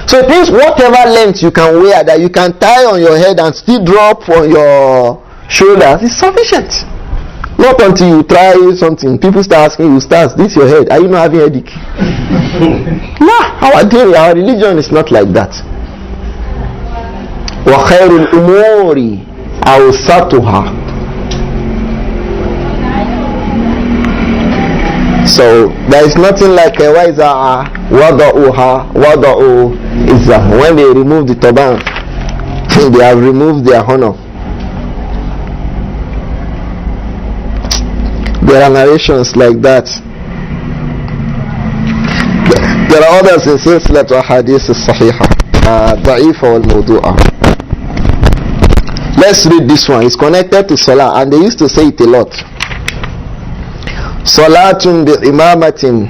So it means whatever length you can wear, that you can tie on your head and still drop on your shoulders, is sufficient. Not until you try something, people start asking you, "Stars, this your head? Are you not having a headache?" No, our religion is not like that. وَخَيْرُ الْأُمُورِ أَوْسَطُهَا. So there is nothing like وَإِذَا وَضَعُوهَا وَضَعُوا إِذَّا. When they remove the turban, they have removed their honor. There are narrations like that. There are others in Silsilat Ahadith al-Sahiha, Da'ifa wal-Mawdu'a. Let's read this one. It's connected to Salah, and they used to say it a lot. Salatun bi-imamatin.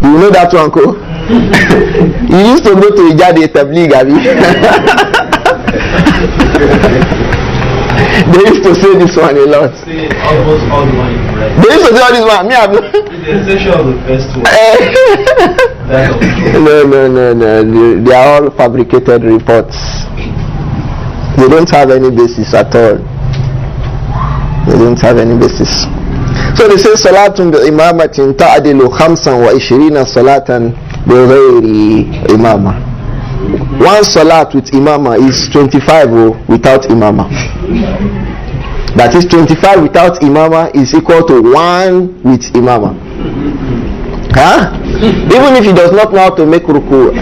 You know that one, Ko? You used to go to Ijadi Tabligh, Abi. They used to say this one a lot. Almost all the one you read. They used to say this one. Me, I'm the essential of the first one. No. They are all fabricated reports. They don't have any basis at all. They don't have any basis. So they say Salatun bi imamatin ta'adilu 25 salatan bi ghayri imama. One salat with imama is 25 without imama. That is 25 without imama is equal to 1 with imama. Huh? Even if he does not know how to make ruku,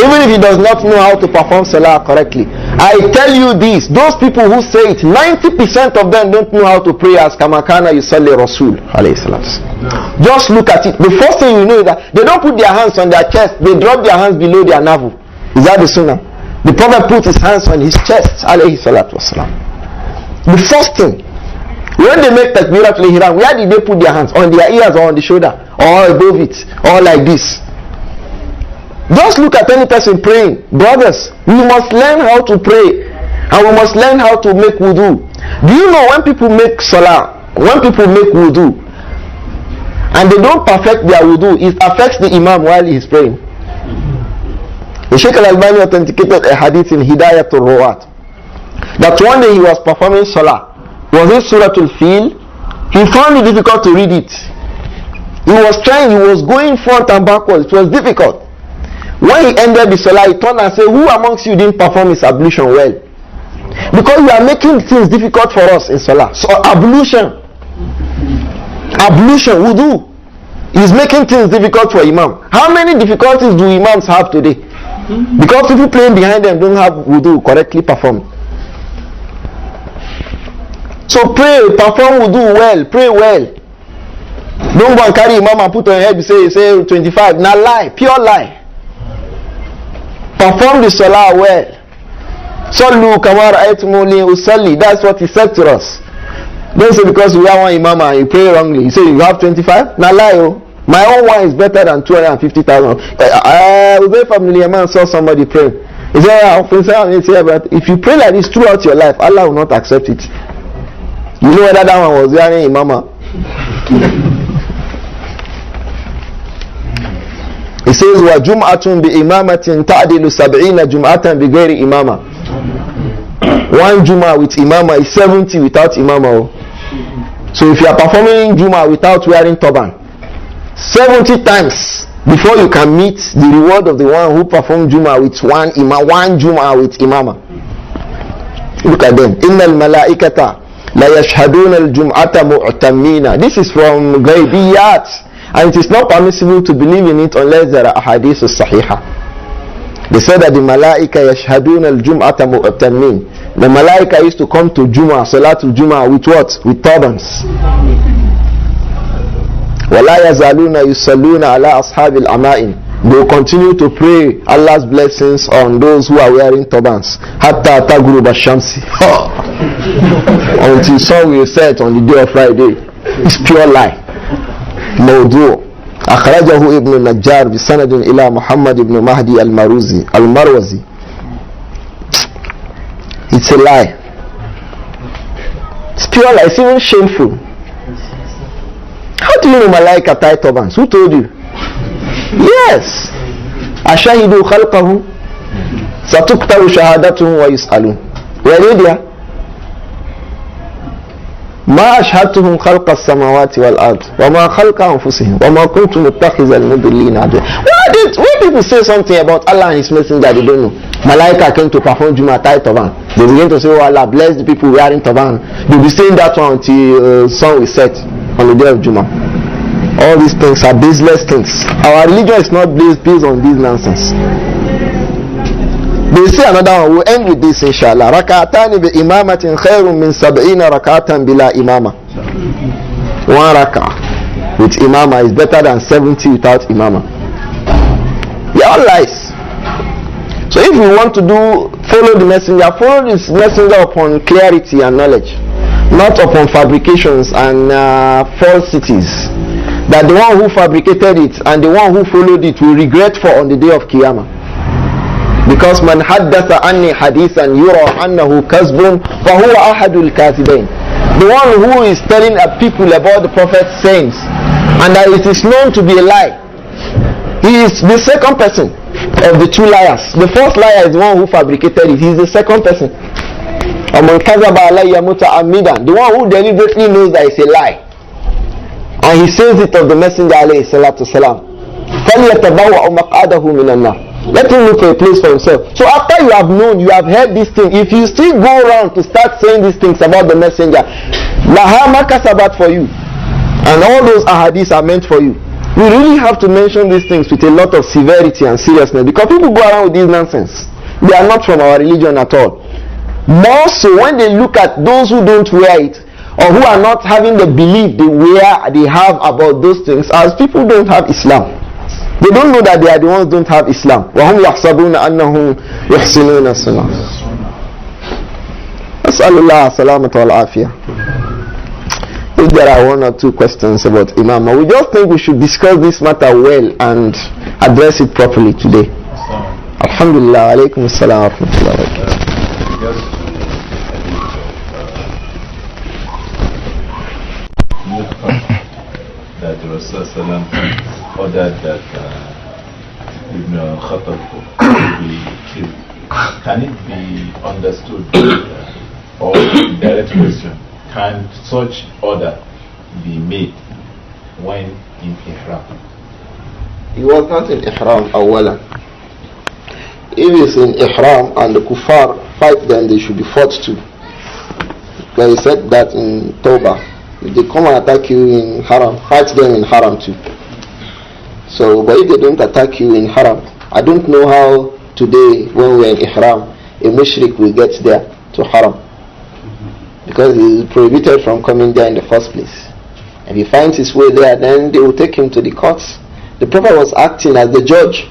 even if he does not know how to perform salah correctly, I tell you this, those people who say it, 90% of them don't know how to pray as kamakana yusalli Rasul alayhi salatu. Just look at it. The first thing you know is that they don't put their hands on their chest, they drop their hands below their navel. Is that the sunnah? The Prophet put his hands on his chest alayhi salatu wasalam. The first thing, when they make takbiratul ihram, where did they put their hands? On their ears or on the shoulder? Or above it? Or like this? Just look at any person praying. Brothers, we must learn how to pray, and we must learn how to make wudu. Do you know when people make salah, when people make wudu, and they don't perfect their wudu, it affects the imam while he is praying? The Shaykh al-Albani authenticated a hadith in Hidayatul Ruwat that one day he was performing salah. Was it Suratul Fil? He found it difficult to read it. He was trying, he was going front and backwards. It was difficult. When he ended the salah, he turned and said, "Who amongst you didn't perform his ablution well? Because you are making things difficult for us in salah." So ablution, wudu, is making things difficult for imam. How many difficulties do imams have today? Because people playing behind them don't have wudu correctly performed. So pray, perform wudu well, pray well. Don't go and carry imam and put on your head. You say 25. Now lie, pure lie. Perform the salah well. Sallu kama ra'aytumuni usalli. That's what he said to us. Don't say because we have one imam and you pray wrongly. You say you have 25. Now lie, oh. My own one is better than 250,000. I was very familiar. Man saw somebody pray. He said, but if you pray like this throughout your life, Allah will not accept it. You know whether that one was wearing imama. He says, wa jum'atun bi imamatin ta'dilu sab'ina jum'atan bi ghairi imama. One juma with imama is 70 without imama. So if you are performing juma without wearing turban, 70 times before you can meet the reward of the one who performed juma with one juma with imama. Look at them. Innal malaikata la yashhaduna al-jum'ata mu'tamina. This is from ghaibiyat, and it is not permissible to believe in it unless there are ahadith as-sahihah. They said that the malaika yashhaduna al-jum'ata mu'tamin. The malaika used to come to Juma, Salatul Juma, with what? With turbans. وَلَا يَزَالُونَ يُصَلُّونَ عَلَىٰ أَصْحَابِ الْأَمَائِمِ. They will continue to pray Allah's blessings on those who are wearing turbans. حَتَّى تَغْرُبَ الشَّمْسِ. Until sun will set on the day of Friday. It's pure lie. موضوع أخرجه ابن النجار بسند إلى محمد بن مهدي المروزي. It's a lie. It's pure lie. It's even shameful. How do you know Malaika tie turbans? Who told you? Yes. Ashahidu khalqahu satuktaru shahadatuhum wa yus'alun. Where are they? ما أشهدتهم خلق السماوات والأرض وما خلق أنفسهم وما كنت متخذ المضلين عضدا. When people say something about Allah and His Messenger, they don't know. Malaika came to perform Juma tie turban. They begin to say, oh Allah, bless the people wearing turban. They'll be saying that one until sun will set on the day of Juma. All these things are baseless things. Our religion is not based on this nonsense. They say another one. We'll end with this inshallah. Rak'atani bi imamatin khairun min sab'ina rak'atan bila imama. One rak'ah with imama is better than 70 without imama. They are all lies. So if we want to follow the messenger, follow this messenger upon clarity and knowledge, not upon fabrications and falsities that the one who fabricated it and the one who followed it will regret for on the day of Qiyamah. Because man haddatha anni hadithan yura annahu kazbun fahuwa ahadul kathibain. The one who is telling people about the Prophet's sayings and that it is known to be a lie, he is the second person of the two liars. The first liar is the one who fabricated it. He is the second person. The one who deliberately knows that it's a lie and he says it of the Messenger alayhi salatu salam. Let him look for a place for himself. So after you have known, you have heard this thing, if you still go around to start saying these things about the Messenger, laha makasabat for you, and all those ahadiths are meant for you. We really have to mention these things with a lot of severity and seriousness, because people go around with this nonsense. They are not from our religion at all. More so when they look at those who don't wear it, or who are not having the belief they have about those things, as people don't have Islam. They don't know that they are the ones who don't have Islam. وَهُمْ يَحْسَبُونَ أَنَّهُمْ يُحْسِنُونَ الصُّنْعَةَ. أسأل الله السلامة والعافية. If there are one or two questions about Imam, we just think we should discuss this matter well and address it properly today. Alhamdulillah. Alaykum assalam wa rahmatullahi wa barakatuh. That Rasulullah ordered that Ibn Khattab be killed. Can it be understood, or direct question, can such order be made when in Ihram? He was not in Ihram awala. If he's in Ihram and the kuffar fight them, they should be fought too. But he said that in Tawbah. If they come and attack you in Haram, fight them in Haram too. So, but if they don't attack you in Haram, I don't know how today when we're in Ihram, a mushrik will get there to Haram. Because he is prohibited from coming there in the first place. If he finds his way there, then they will take him to the courts. The Prophet was acting as the judge.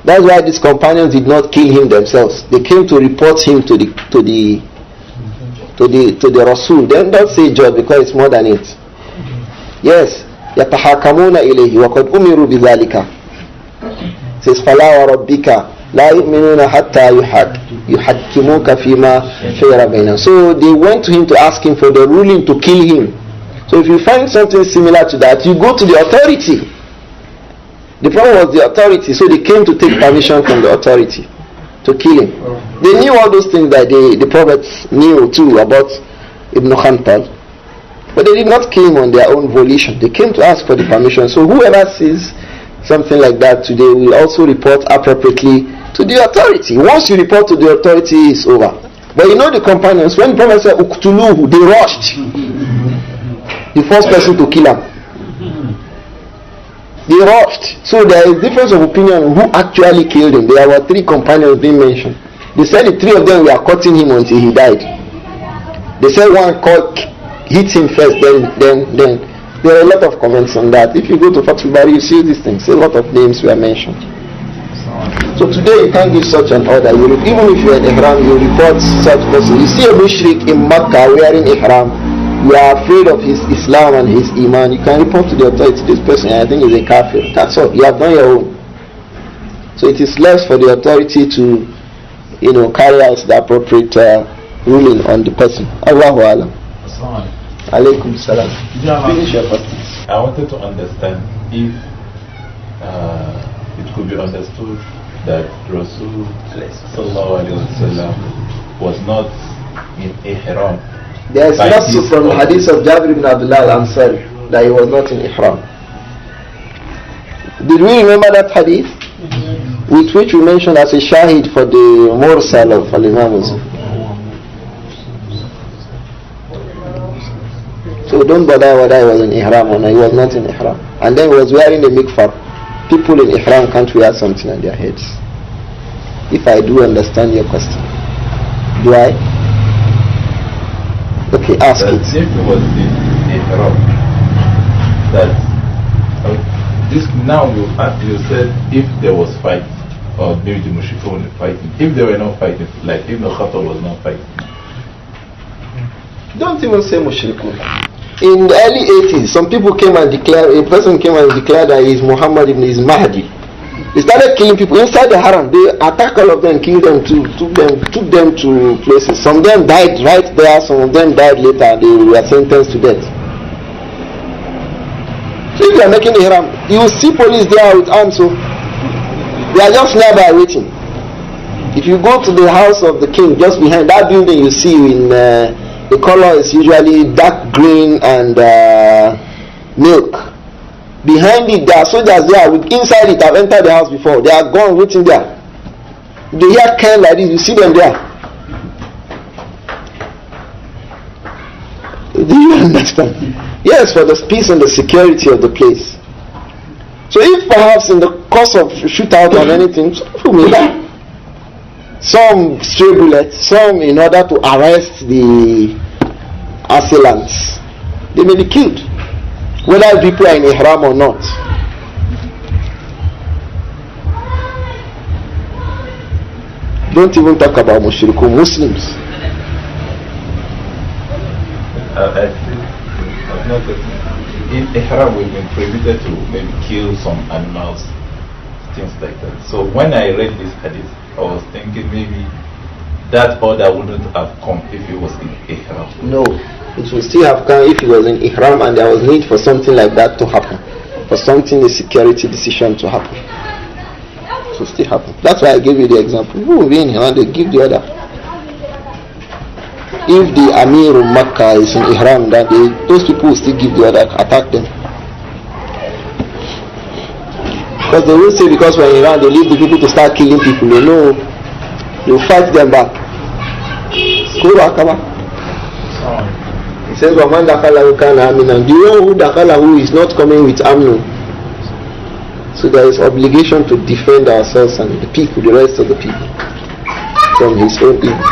That's why these companions did not kill him themselves. They came to report him to the Rasul. Then don't say judge, because it's more than it. Yes. يَتَحَاكَمُونَ إِلَيْهِ وَقَدْ أُمِرُوا بِذَلِكَ. It says فَلَا وَرَبِّكَ لَا يُؤْمِنُونَ حَتَّى يُحَكِّمُوكَ فِي مَا شَجَرَ بَيْنَهُمْ. So they went to him to ask him for the ruling to kill him. So if you find something similar to that, you go to the authority. The problem was the authority, so they came to take permission from the authority to kill him. They knew all those things that the prophets knew too about Ibn Khantal, but they did not kill him on their own volition. They came to ask for the permission. So whoever sees something like that today will also report appropriately to the authority. Once you report to the authority, it's over. But you know the companions, when the Prophet said Uqtuluhu, they rushed. The first person to kill him. They rushed. So there is difference of opinion who actually killed him. There were 3 companions being mentioned. They said the 3 of them were cutting him until he died. They said one hit him first, then. There are a lot of comments on that. If you go to Fathul Bari, you see these things. A lot of names were mentioned. So today you can't give such an order. Even if you're in Ihram, you report such person. You see a mushrik in Makkah wearing Ihram, you are afraid of his Islam and his Iman, you can report to the authority, this person I think is a kafir. That's all. You have done your own. So it is left for the authority to, carry out the appropriate ruling on the person. Allahu Alam. Alaykum salam. Finish your question. I wanted to understand if it could be understood that Rasul sallallahu alaihi wasallam was not in ihram. There is not from the hadith of Jabir ibn Abdullah al-Ansari that he was not in ihram. Did we remember that hadith? With which we mentioned as a shahid for the mursal of al-Imam. So don't bother whether he was in ihram or not. He was not in ihram. And then he was wearing a mikfar. People in ihram can't wear something on their heads. If I do understand your question. Do I? Okay, ask it. If it was in ihram, that this now you said if there was fight, or maybe the mushrikun were fighting. If they were not fighting, like if the Khatar was not fighting. Don't even say mushrikun. In the early 80s, some people came and declared, a person came and declared that he is Muhammad ibn Mahdi. They started killing people inside the haram. They attacked all of them, killed them, took them to places. Some of them died right there, some of them died later. They were sentenced to death. So if you are making the haram, you will see police there with arms. So they are just nearby waiting. If you go to the house of the king, just behind that building, you see in the color is usually dark green and milk. Behind it, there are soldiers there. Inside it, I've entered the house before. They are gone waiting there. They hear kind like this, you see them there. Do you understand? Yes, for the peace and the security of the place. So if perhaps in the course of shootout or anything, some people may die. Some stray bullets, some in order to arrest the assailants. They may be killed. Whether people are in ihram or not. Don't even talk about mushrikun, Muslims. In ihram we've been prohibited to maybe kill some animals, things like that. So when I read this hadith, I was thinking maybe that order wouldn't have come if it was in ihram. No. It will still have come if it was in ihram and there was need for something like that to happen, for something, a security decision to happen. It will still happen. That's why I gave you the example. Who will be in ihram? They give the order. If the Amir of Makkah is in ihram, that those people will still give the order, attack them. Because they will say because we're in Iran, they leave the people to start killing people. They know they will fight them back. Go back, come back. He says, Waman Dakalahu Kana Aminan. Do you know who Dakalahu is not coming with Amnu? So there is obligation to defend ourselves and the people, the rest of the people, from his own evil.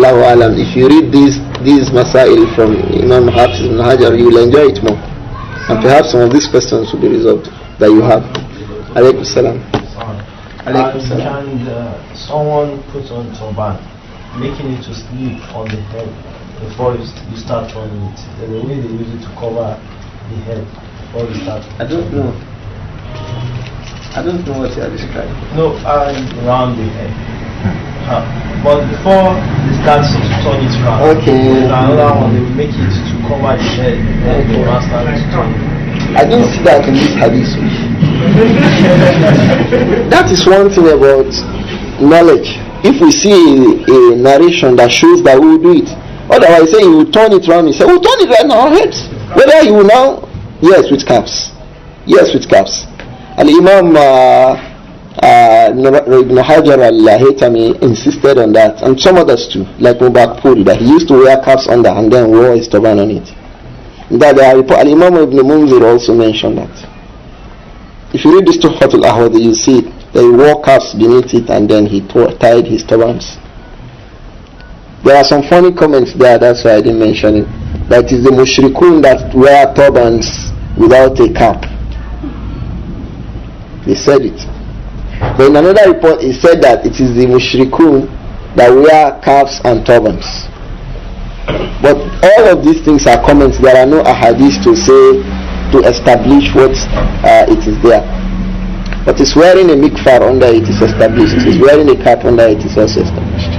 Allahu Alam. If you read this these masail from Imam Hafiz ibn Hajar, you will enjoy it more. And perhaps some of these questions will be resolved that you have. Alaykum salam. Alaykum salam. Can someone put on turban, making it to sleep on the head before you start turning it? There's a way they use it to cover the head before you start. I don't know what you are describing. No, around the head. But before they start to turn it round, Okay. there's another one, they make it to cover the head, then they will start to turn it. I didn't see that in this hadith. That is one thing about knowledge. If we see a narration that shows that we will do it, otherwise say he will turn it around, he say we'll turn it right now our heads. Whether he will now, yes, with caps. Yes, with caps. And Imam Ibn Hajar al-Haytami insisted on that, and some others too, like Mubarak, that he used to wear caps under and then wore his turban on it. That Imam Ibn Munzir also mentioned that. If you read this Tuhfatul Ahwadi, you see it, that he wore caps beneath it and then he tied his turbans. There are some funny comments there, that's why I didn't mention it. That is the mushrikun that wear turbans without a cap. They said it. But in another report, it said that it is the mushrikun that wear caps and turbans. But all of these things are comments. There are no ahadith to say, to establish what it is there. But it's wearing a mikfar under it is established. It's wearing a cap under it is also established.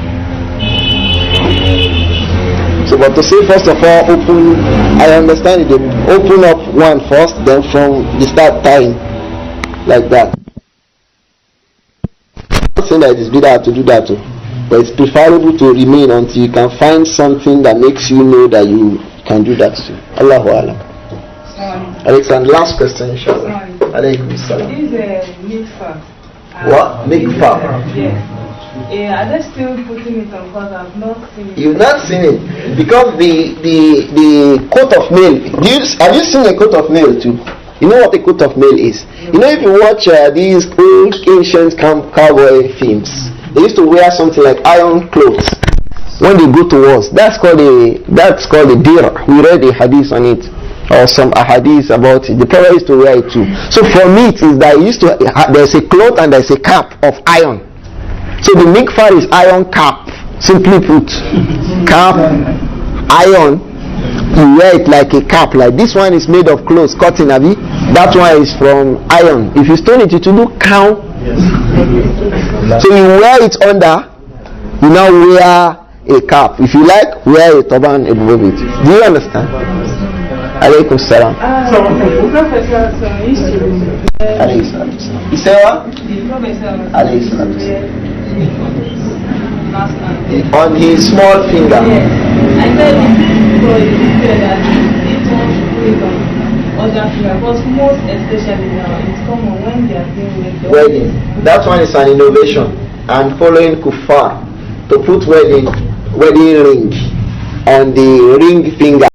So, but to say first of all, open, I understand it. Open up one first, then from the start tying like that. I'm not saying that it is bid'ah to do that too, but it's preferable to remain until you can find something that makes you know that you can do that too. Allahu Alam. Alexander, last question, inshallah. Alaykum salam. This is mikfar. What? Mikfar? Yes. Are they still putting it on? Because I've not seen it. You've not seen it because the coat of mail. Have you seen a coat of mail too? You know what a coat of mail is? You know, if you watch these old ancient cowboy films, they used to wear something like iron clothes when they go to wars. That's called a dir. We read a hadith on it, or some ahadith about it. The Prophet used to wear it too. So for me, it is that there's a cloth and there's a cap of iron. So the mikfar is iron cap, simply put. Cap, iron, you wear it like a cap. Like this one is made of clothes, cotton, abi. That one is from iron. If you stone it, it will do cow. So you wear it under, you now wear a cap. If you like, wear a turban above it. Do you understand? Alaykum salam. The Prophet used to Alaykum salam. You say what? the Prophet Alayhi salam. last On his small finger. Yes. I said it said that this one should put it on other finger, because most especially now it's common when they are doing the Wedding. That one is an innovation. And following kuffar to put wedding ring on the ring finger.